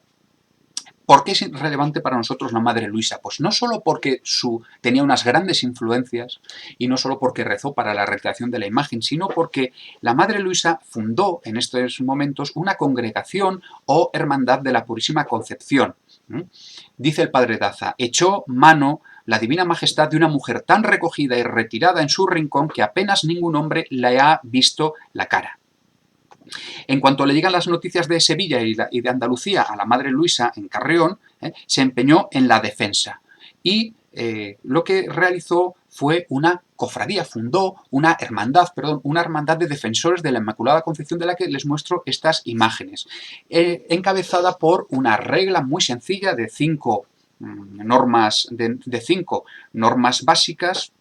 ¿por qué es relevante para nosotros la Madre Luisa? Pues no solo porque tenía unas grandes influencias y no solo porque rezó para la recreación de la imagen, sino porque la Madre Luisa fundó en estos momentos una congregación o hermandad de la Purísima Concepción. Dice el padre Daza, echó mano la divina majestad de una mujer tan recogida y retirada en su rincón que apenas ningún hombre le ha visto la cara. En cuanto le llegan las noticias de Sevilla y de Andalucía a la Madre Luisa en Carrión, se empeñó en la defensa y lo que realizó fue una cofradía, fundó una hermandad de defensores de la Inmaculada Concepción, de la que les muestro estas imágenes, encabezada por una regla muy sencilla de cinco normas básicas,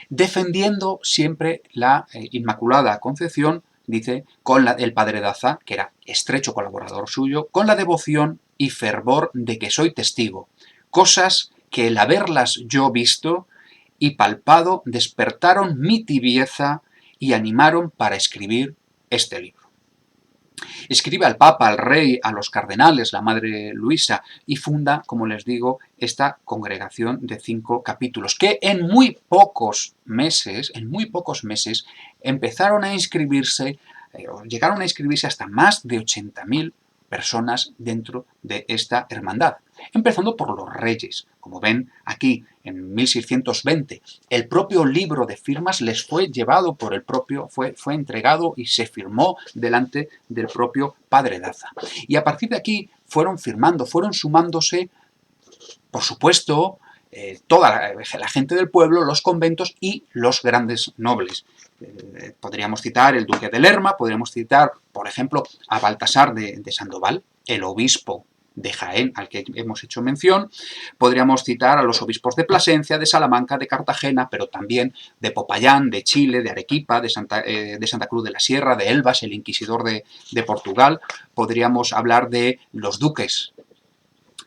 defendiendo siempre la Inmaculada Concepción, dice, con el padre Daza, que era estrecho colaborador suyo, con la devoción y fervor de que soy testigo, cosas que el haberlas yo visto y palpado despertaron mi tibieza y animaron para escribir este libro. Escribe al Papa, al Rey, a los cardenales, la Madre Luisa, y funda, como les digo, esta congregación de 5 capítulos, que en muy pocos meses, empezaron a inscribirse, llegaron a inscribirse hasta más de 80.000 personas dentro de esta hermandad, empezando por los reyes. Como ven aquí, en 1620, el propio libro de firmas les fue llevado por el propio, fue entregado y se firmó delante del propio padre Daza. Y a partir de aquí fueron firmando, fueron sumándose, por supuesto, toda la gente del pueblo, los conventos y los grandes nobles. Podríamos citar el duque de Lerma, podríamos citar, por ejemplo, a Baltasar de Sandoval, el obispo de Jaén, al que hemos hecho mención. Podríamos citar a los obispos de Plasencia, de Salamanca, de Cartagena, pero también de Popayán, de Chile, de Arequipa, de Santa Cruz de la Sierra, de Elvas, el inquisidor de Portugal. Podríamos hablar de los duques,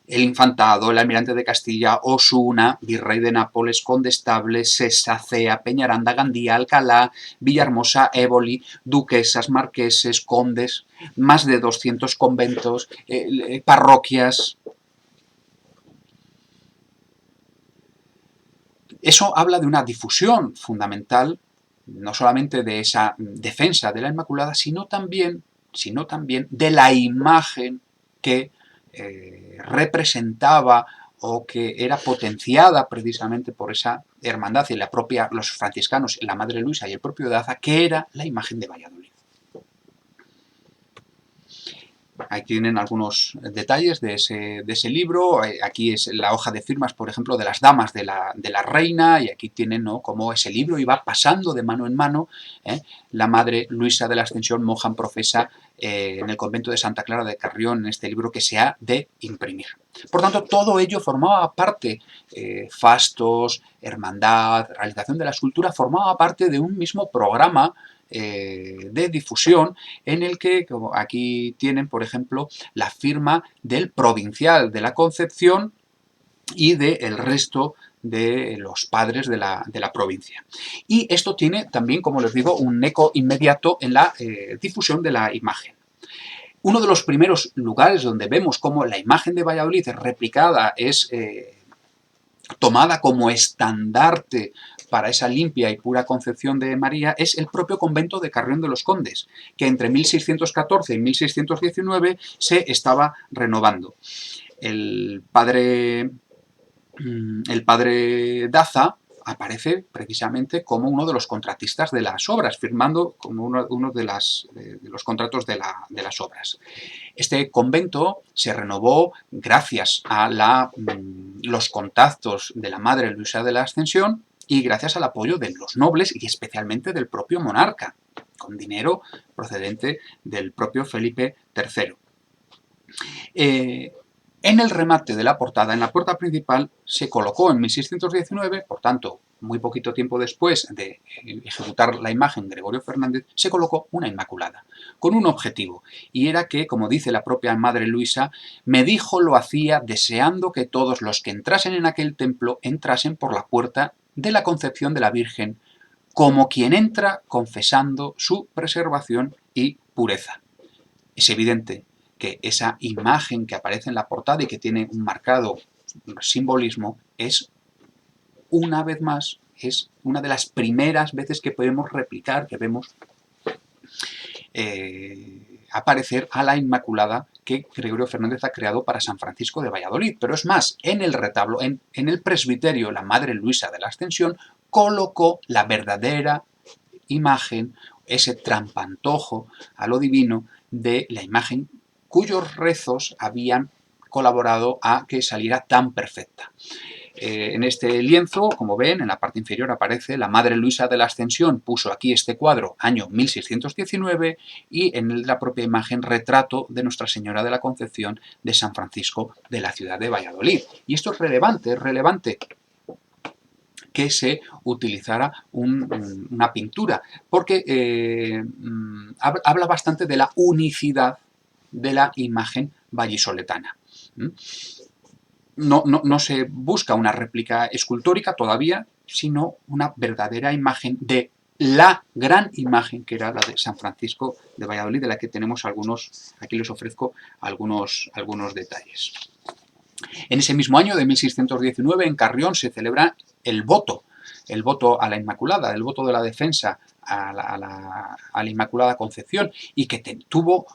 el infantado, el almirante de Castilla, Osuna, virrey de Nápoles, condestable, Sesacea, Peñaranda, Gandía, Alcalá, Villahermosa, Éboli, duquesas, marqueses, condes, más de 200 conventos, parroquias. Eso habla de una difusión fundamental, no solamente de esa defensa de la Inmaculada, sino también de la imagen que representaba o que era potenciada precisamente por esa hermandad y los franciscanos, la Madre Luisa y el propio Daza, que era la imagen de Valladolid. Aquí tienen algunos detalles de ese libro. Aquí es la hoja de firmas, por ejemplo, de las damas de la reina, y aquí tienen, ¿no?, cómo ese libro iba pasando de mano en mano. La Madre Luisa de la Ascensión, monja profesa en el convento de Santa Clara de Carrión, en este libro que se ha de imprimir. Por tanto, todo ello formaba parte, fastos, hermandad, realización de la escultura, formaba parte de un mismo programa de difusión, en el que, como aquí tienen, por ejemplo, la firma del provincial de la Concepción y del resto de los padres de la provincia. Y esto tiene también, como les digo, un eco inmediato en la difusión de la imagen. Uno de los primeros lugares donde vemos cómo la imagen de Valladolid es replicada, es tomada como estandarte para esa limpia y pura concepción de María, es el propio convento de Carrión de los Condes, que entre 1614 y 1619 se estaba renovando. El padre Daza aparece precisamente como uno de los contratistas de las obras, firmando como uno de los contratos de las obras. Este convento se renovó gracias a los contactos de la Madre Luisa de la Ascensión y gracias al apoyo de los nobles y especialmente del propio monarca, con dinero procedente del propio Felipe III. En el remate de la portada, en la puerta principal, se colocó en 1619, por tanto, muy poquito tiempo después de ejecutar la imagen Gregorio Fernández, se colocó una Inmaculada, con un objetivo, y era que, como dice la propia Madre Luisa, me dijo lo hacía deseando que todos los que entrasen en aquel templo entrasen por la puerta de la Concepción de la Virgen, como quien entra confesando su preservación y pureza. Es evidente que esa imagen que aparece en la portada y que tiene un marcado simbolismo es, una vez más, es una de las primeras veces que podemos replicar, que vemos aparecer a la Inmaculada que Gregorio Fernández ha creado para San Francisco de Valladolid. Pero es más, en el retablo, en el presbiterio, la Madre Luisa de la Ascensión colocó la verdadera imagen, ese trampantojo a lo divino de la imagen cuyos rezos habían colaborado a que saliera tan perfecta. En este lienzo, como ven, en la parte inferior aparece la Madre Luisa de la Ascensión, puso aquí este cuadro año 1619 y en la propia imagen retrato de Nuestra Señora de la Concepción de San Francisco de la ciudad de Valladolid. Y esto es relevante que se utilizara una pintura, porque habla bastante de la unicidad de la imagen vallisoletana. No se busca una réplica escultórica todavía, sino una verdadera imagen de la gran imagen que era la de San Francisco de Valladolid, de la que tenemos algunos, aquí les ofrezco algunos detalles. En ese mismo año de 1619, en Carrión, se celebra el voto a la Inmaculada, el voto de la defensa a la Inmaculada Concepción, y que tuvo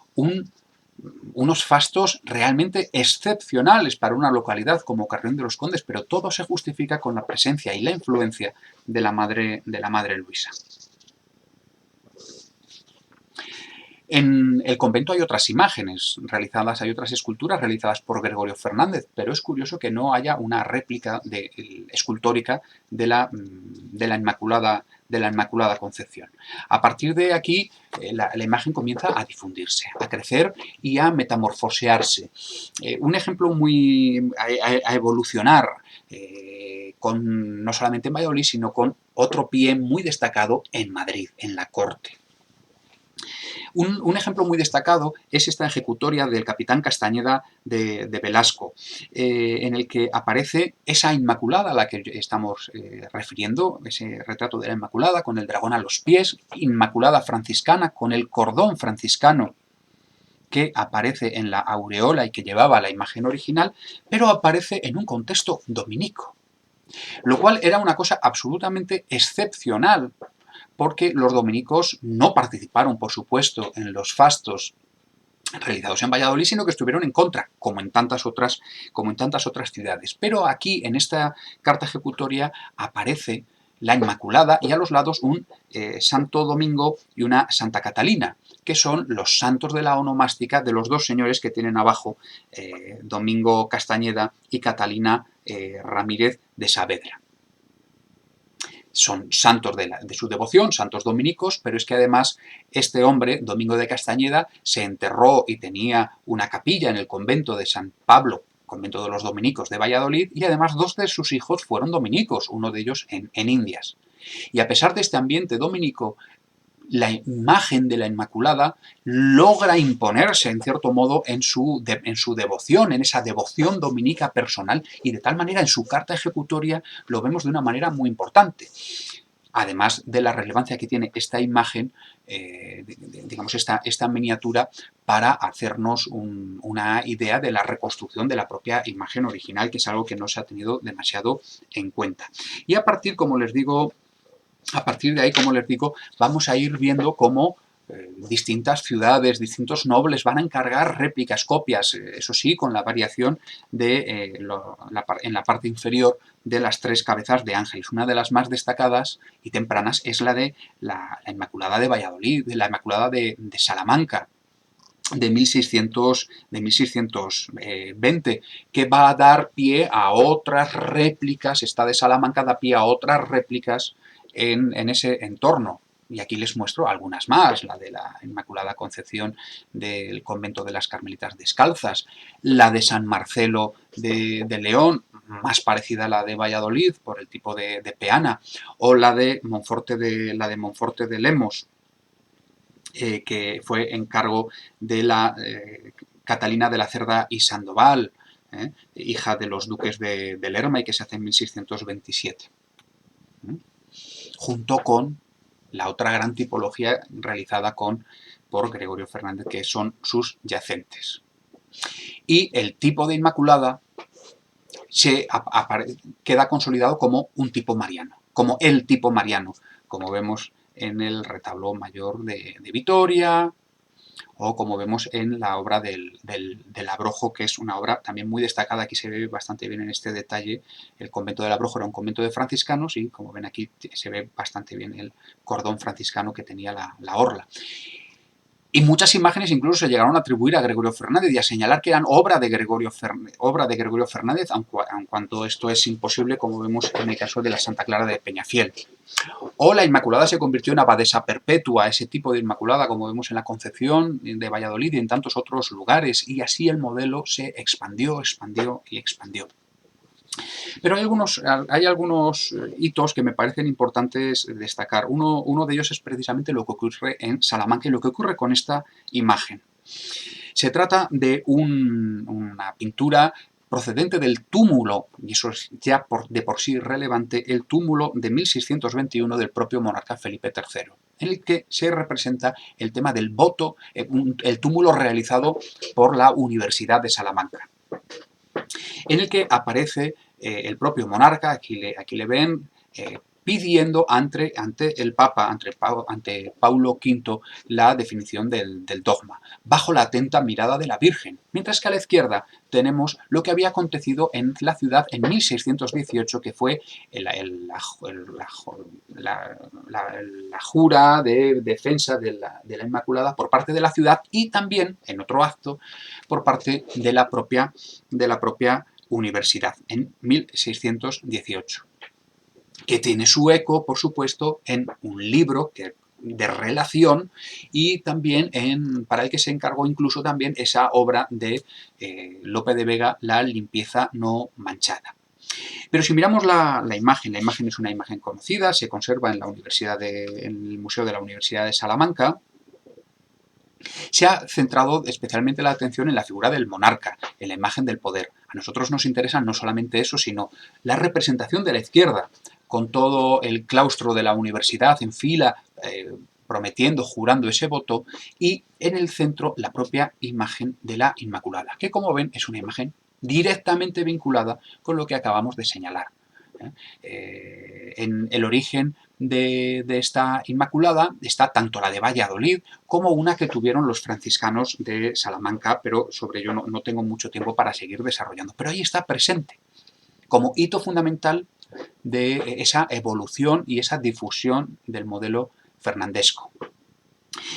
unos fastos realmente excepcionales para una localidad como Carrión de los Condes, pero todo se justifica con la presencia y la influencia de la Madre Luisa. En el convento hay otras imágenes realizadas, hay otras esculturas realizadas por Gregorio Fernández, pero es curioso que no haya una réplica escultórica de la Inmaculada Concepción. A partir de aquí, la imagen comienza a difundirse, a crecer y a metamorfosearse. Un ejemplo a evolucionar, no solamente en Valladolid, sino con otro pie muy destacado en Madrid, en la corte. Un ejemplo muy destacado es esta ejecutoria del Capitán Castañeda de Velasco, en el que aparece esa Inmaculada a la que estamos refiriendo, ese retrato de la Inmaculada con el dragón a los pies, Inmaculada franciscana con el cordón franciscano que aparece en la aureola y que llevaba la imagen original, pero aparece en un contexto dominico, lo cual era una cosa absolutamente excepcional, porque los dominicos no participaron, por supuesto, en los fastos realizados en Valladolid, sino que estuvieron en contra, como en tantas otras ciudades. Pero aquí, en esta carta ejecutoria, aparece la Inmaculada y a los lados un Santo Domingo y una Santa Catalina, que son los santos de la onomástica de los dos señores que tienen abajo, Domingo Castañeda y Catalina Ramírez de Saavedra. Son santos de su devoción, santos dominicos, pero es que además este hombre, Domingo de Castañeda, se enterró y tenía una capilla en el convento de San Pablo, convento de los dominicos de Valladolid, y además dos de sus hijos fueron dominicos, uno de ellos en Indias. Y a pesar de este ambiente dominico, la imagen de la Inmaculada logra imponerse, en cierto modo, en su devoción, en esa devoción dominica personal, y de tal manera en su carta ejecutoria lo vemos de una manera muy importante. Además de la relevancia que tiene esta imagen, digamos esta miniatura, para hacernos una idea de la reconstrucción de la propia imagen original, que es algo que no se ha tenido demasiado en cuenta. Y a partir de ahí, como les digo, vamos a ir viendo cómo distintas ciudades, distintos nobles van a encargar réplicas, copias, eso sí, con la variación en la parte inferior de las tres cabezas de ángeles. Una de las más destacadas y tempranas es la de la Inmaculada de Valladolid, de la Inmaculada de Salamanca, de 1620, que va a dar pie a otras réplicas, esta de Salamanca da pie a otras réplicas en ese entorno y aquí les muestro algunas más, la de la Inmaculada Concepción del convento de las Carmelitas Descalzas, la de San Marcelo de León, más parecida a la de Valladolid por el tipo de peana, o la de Monforte de Lemos, que fue encargo de la Catalina de la Cerda y Sandoval, hija de los duques de Lerma y que se hace en 1627. Junto con la otra gran tipología realizada por Gregorio Fernández, que son sus yacentes. Y el tipo de Inmaculada queda consolidado como un tipo mariano, como el tipo mariano, como vemos en el retablo mayor de Vitoria, o como vemos en la obra del Abrojo, que es una obra también muy destacada. Aquí se ve bastante bien en este detalle. El convento del Abrojo era un convento de franciscanos y, como ven aquí, se ve bastante bien el cordón franciscano que tenía la orla. Y muchas imágenes incluso se llegaron a atribuir a Gregorio Fernández y a señalar que eran obra de Gregorio Fernández, aun cuando esto es imposible, como vemos en el caso de la Santa Clara de Peñafiel. O la Inmaculada se convirtió en abadesa perpetua, ese tipo de Inmaculada, como vemos en la Concepción de Valladolid y en tantos otros lugares, y así el modelo se expandió, expandió y expandió. Pero hay algunos hitos que me parecen importantes destacar. Uno de ellos es precisamente lo que ocurre en Salamanca y lo que ocurre con esta imagen. Se trata de una pintura procedente del túmulo, y eso es ya de por sí relevante, el túmulo de 1621 del propio monarca Felipe III, en el que se representa el tema del voto, el túmulo realizado por la Universidad de Salamanca, en el que aparece el propio monarca, aquí le ven, pidiendo ante el Papa, ante Paulo V, la definición del dogma, bajo la atenta mirada de la Virgen, mientras que a la izquierda tenemos lo que había acontecido en la ciudad en 1618, que fue la jura de defensa de la Inmaculada por parte de la ciudad y también, en otro acto, por parte de la propia universidad, en 1618. Que tiene su eco, por supuesto, en un libro de relación y también para el que se encargó incluso también esa obra de Lope de Vega, La limpieza no manchada. Pero si miramos la imagen es una imagen conocida, se conserva en el Museo de la Universidad de Salamanca. Se ha centrado especialmente la atención en la figura del monarca, en la imagen del poder. A nosotros nos interesa no solamente eso, sino la representación de la izquierda, con todo el claustro de la universidad en fila, prometiendo, jurando ese voto, y en el centro la propia imagen de la Inmaculada, que como ven es una imagen directamente vinculada con lo que acabamos de señalar. En el origen de esta Inmaculada está tanto la de Valladolid como una que tuvieron los franciscanos de Salamanca, pero sobre ello no tengo mucho tiempo para seguir desarrollando. Pero ahí está presente como hito fundamental de esa evolución y esa difusión del modelo fernandesco.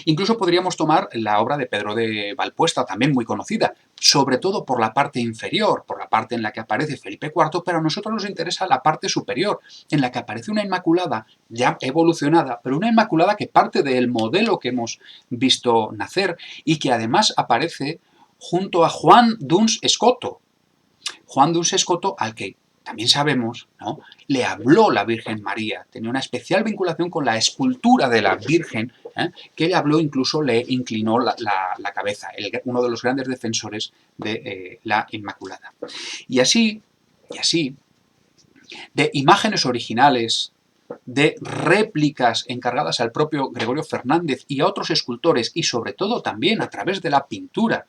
Incluso podríamos tomar la obra de Pedro de Valpuesta, también muy conocida, sobre todo por la parte inferior, por la parte en la que aparece Felipe IV, pero a nosotros nos interesa la parte superior, en la que aparece una Inmaculada ya evolucionada, pero una Inmaculada que parte del modelo que hemos visto nacer y que además aparece junto a Juan d'Uns Escoto. Juan d'Uns Escoto, al que también sabemos, ¿no?, le habló la Virgen María, tenía una especial vinculación con la escultura de la Virgen, que le habló, incluso le inclinó la cabeza, uno de los grandes defensores de la Inmaculada. Y así, de imágenes originales, de réplicas encargadas al propio Gregorio Fernández y a otros escultores, y sobre todo también a través de la pintura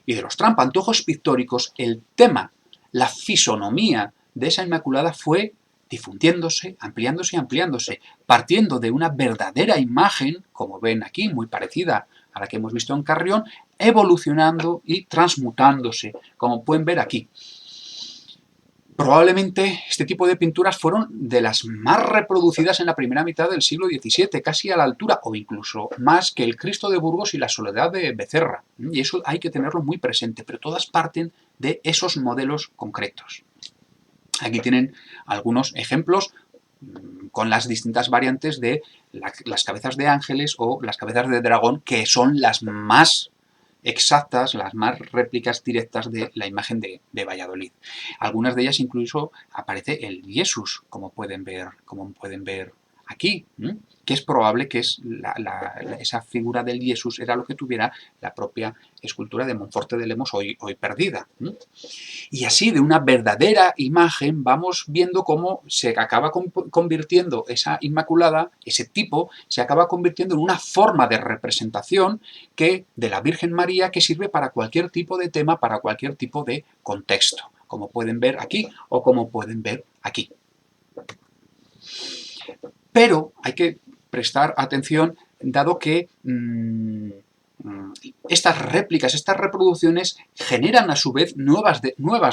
y de los trampantojos pictóricos, el tema, la fisonomía de esa Inmaculada fue difundiéndose, ampliándose y ampliándose, partiendo de una verdadera imagen, como ven aquí, muy parecida a la que hemos visto en Carrión, evolucionando y transmutándose, como pueden ver aquí. Probablemente este tipo de pinturas fueron de las más reproducidas en la primera mitad del siglo XVII, casi a la altura o incluso más que el Cristo de Burgos y la Soledad de Becerra. Y eso hay que tenerlo muy presente, pero todas parten de esos modelos concretos. Aquí tienen algunos ejemplos con las distintas variantes de las cabezas de ángeles o las cabezas de dragón, que son las más exactas, las más réplicas directas de la imagen de Valladolid. Algunas de ellas incluso aparece el Jesús, como pueden ver aquí, que es probable que esa figura del Jesús era lo que tuviera la propia escultura de Monforte de Lemos hoy perdida. Y así, de una verdadera imagen, vamos viendo cómo se acaba convirtiendo esa Inmaculada, ese tipo, se acaba convirtiendo en una forma de representación de la Virgen María, que sirve para cualquier tipo de tema, para cualquier tipo de contexto, como pueden ver aquí o como pueden ver aquí. Pero hay que prestar atención, dado que estas réplicas, estas reproducciones generan a su vez nuevas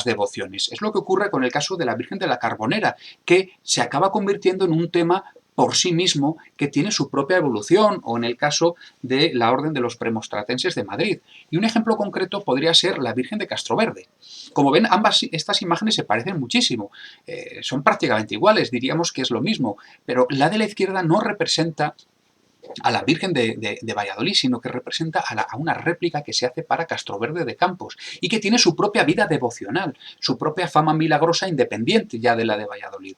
devociones. Es lo que ocurre con el caso de la Virgen de la Carbonera, que se acaba convirtiendo en un tema por sí mismo que tiene su propia evolución, o en el caso de la Orden de los Premonstratenses de Madrid. Y un ejemplo concreto podría ser la Virgen de Castroverde. Como ven, estas imágenes se parecen muchísimo, son prácticamente iguales, diríamos que es lo mismo, pero la de la izquierda no representa a la Virgen de Valladolid, sino que representa a una réplica que se hace para Castroverde de Campos y que tiene su propia vida devocional, su propia fama milagrosa independiente ya de la de Valladolid.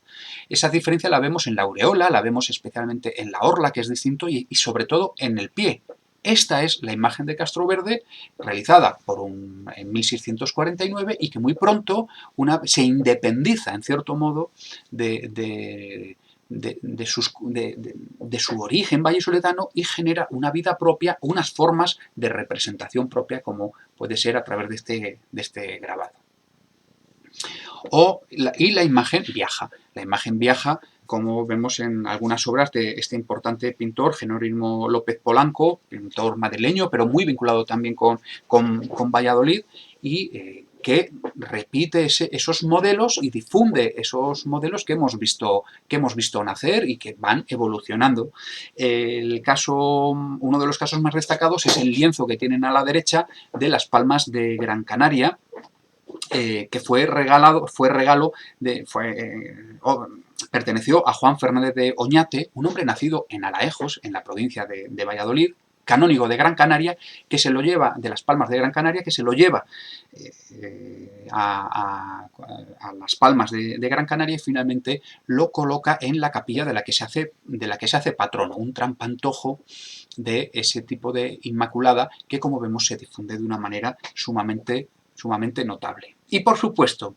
Esa diferencia la vemos en la aureola, la vemos especialmente en la orla, que es distinto, y sobre todo en el pie. Esta es la imagen de Castroverde, realizada en 1649, y que muy pronto se independiza, en cierto modo, de su origen vallisoletano, y genera una vida propia, unas formas de representación propia, como puede ser a través de este grabado. Y la imagen viaja. La imagen viaja, como vemos en algunas obras de este importante pintor, Jerónimo López Polanco, pintor madrileño, pero muy vinculado también con Valladolid, y que repite esos modelos y difunde esos modelos que hemos visto nacer y que van evolucionando. Uno de los casos más destacados es el lienzo que tienen a la derecha de las Palmas de Gran Canaria, que perteneció a Juan Fernández de Oñate, un hombre nacido en Alaejos, en la provincia de Valladolid, canónigo de Gran Canaria, que se lo lleva, de las Palmas de Gran Canaria, que se lo lleva a las Palmas de Gran Canaria, y finalmente lo coloca en la capilla de la que se hace patrono, un trampantojo de ese tipo de Inmaculada, que, como vemos, se difunde de una manera sumamente notable. Y, por supuesto,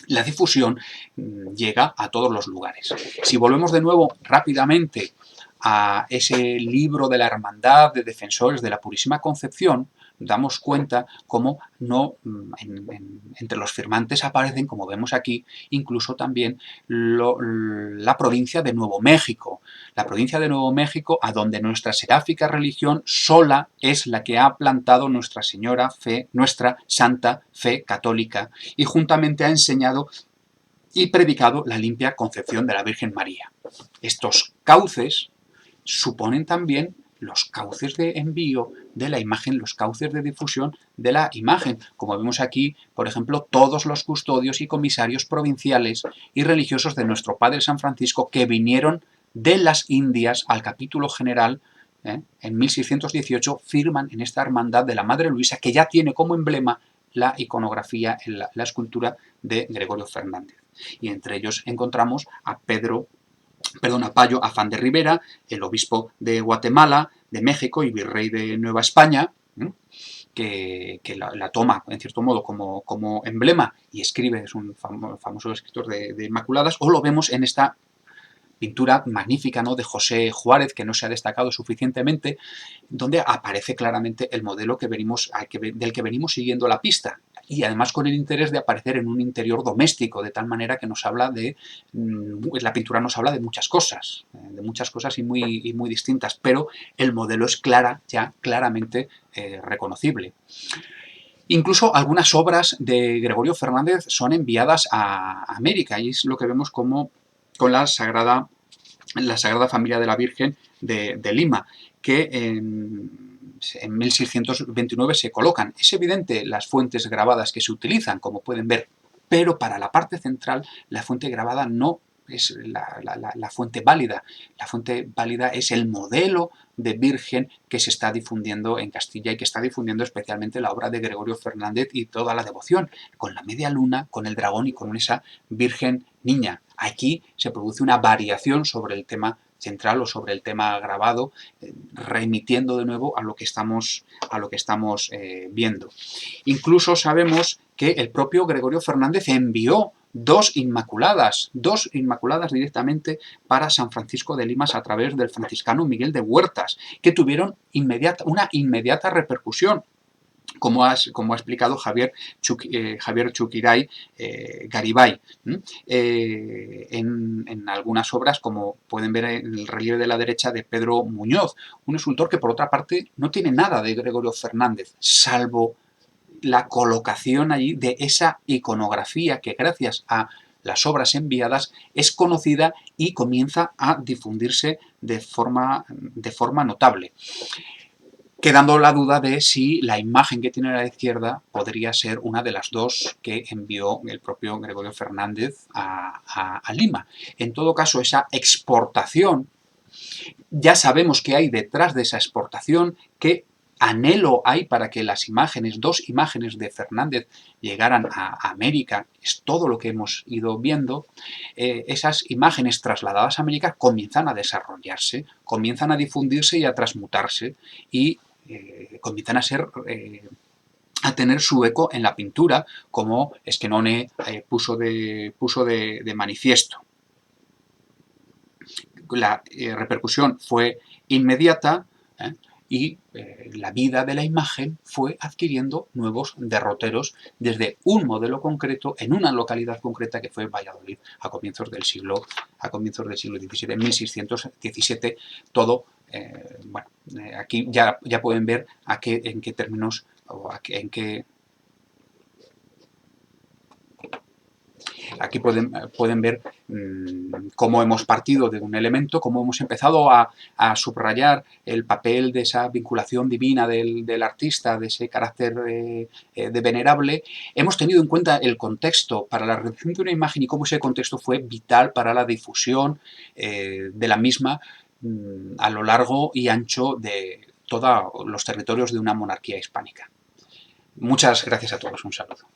la difusión llega a todos los lugares. Si volvemos de nuevo rápidamente a ese libro de la Hermandad de Defensores de la Purísima Concepción, damos cuenta cómo entre los firmantes aparecen, como vemos aquí, incluso también la provincia de Nuevo México. La provincia de Nuevo México, a donde nuestra seráfica religión sola es la que ha plantado nuestra santa fe católica, y juntamente ha enseñado y predicado la limpia concepción de la Virgen María. Estos cauces suponen también los cauces de envío de la imagen, los cauces de difusión de la imagen. Como vemos aquí, por ejemplo, todos los custodios y comisarios provinciales y religiosos de nuestro Padre San Francisco, que vinieron de las Indias al capítulo general en 1618, firman en esta hermandad de la Madre Luisa, que ya tiene como emblema la iconografía, la escultura de Gregorio Fernández. Y entre ellos encontramos a Payo Afán de Rivera, el obispo de Guatemala, de México y virrey de Nueva España, que la toma, en cierto modo, como emblema, y escribe, es un famoso escritor de Inmaculadas. O lo vemos en esta pintura magnífica, ¿no?, de José Juárez, que no se ha destacado suficientemente, donde aparece claramente el modelo del que venimos siguiendo la pista, y además con el interés de aparecer en un interior doméstico, de tal manera que la pintura nos habla de muchas cosas y muy distintas, pero el modelo es claramente reconocible. Incluso algunas obras de Gregorio Fernández son enviadas a América, y es lo que vemos con la Sagrada Familia de la Virgen de Lima, que en 1629 se colocan. Es evidente las fuentes grabadas que se utilizan, como pueden ver, pero para la parte central la fuente grabada no es la fuente válida. La fuente válida es el modelo de virgen que se está difundiendo en Castilla y que está difundiendo especialmente la obra de Gregorio Fernández y toda la devoción, con la media luna, con el dragón y con esa Virgen Niña. Aquí se produce una variación sobre el tema central o sobre el tema grabado, remitiendo de nuevo a lo que estamos viendo. Incluso sabemos que el propio Gregorio Fernández envió dos inmaculadas directamente para San Francisco de Limas a través del franciscano Miguel de Huertas, que tuvieron una inmediata repercusión, como ha explicado Javier Chuquiray Garibay, en algunas obras, como pueden ver en el relieve de la derecha de Pedro Muñoz, un escultor que por otra parte no tiene nada de Gregorio Fernández, salvo la colocación allí de esa iconografía que gracias a las obras enviadas es conocida y comienza a difundirse de forma notable, quedando la duda de si la imagen que tiene a la izquierda podría ser una de las dos que envió el propio Gregorio Fernández a Lima. En todo caso, esa exportación, ya sabemos que hay detrás de esa exportación, que anhelo hay para que las imágenes, dos imágenes de Fernández llegaran a América, es todo lo que hemos ido viendo. Esas imágenes trasladadas a América comienzan a desarrollarse, comienzan a difundirse y a transmutarse y comienzan a tener su eco en la pintura, como Esquenone puso de manifiesto. La repercusión fue inmediata y la vida de la imagen fue adquiriendo nuevos derroteros desde un modelo concreto en una localidad concreta que fue Valladolid a comienzos del siglo XVII, en 1617. Todo, bueno, aquí ya pueden ver en qué términos o en qué. Aquí pueden ver cómo hemos partido de un elemento, cómo hemos empezado a subrayar el papel de esa vinculación divina del artista, de ese carácter de venerable. Hemos tenido en cuenta el contexto para la realización de una imagen y cómo ese contexto fue vital para la difusión de la misma a lo largo y ancho de todos los territorios de una monarquía hispánica. Muchas gracias a todos. Un saludo.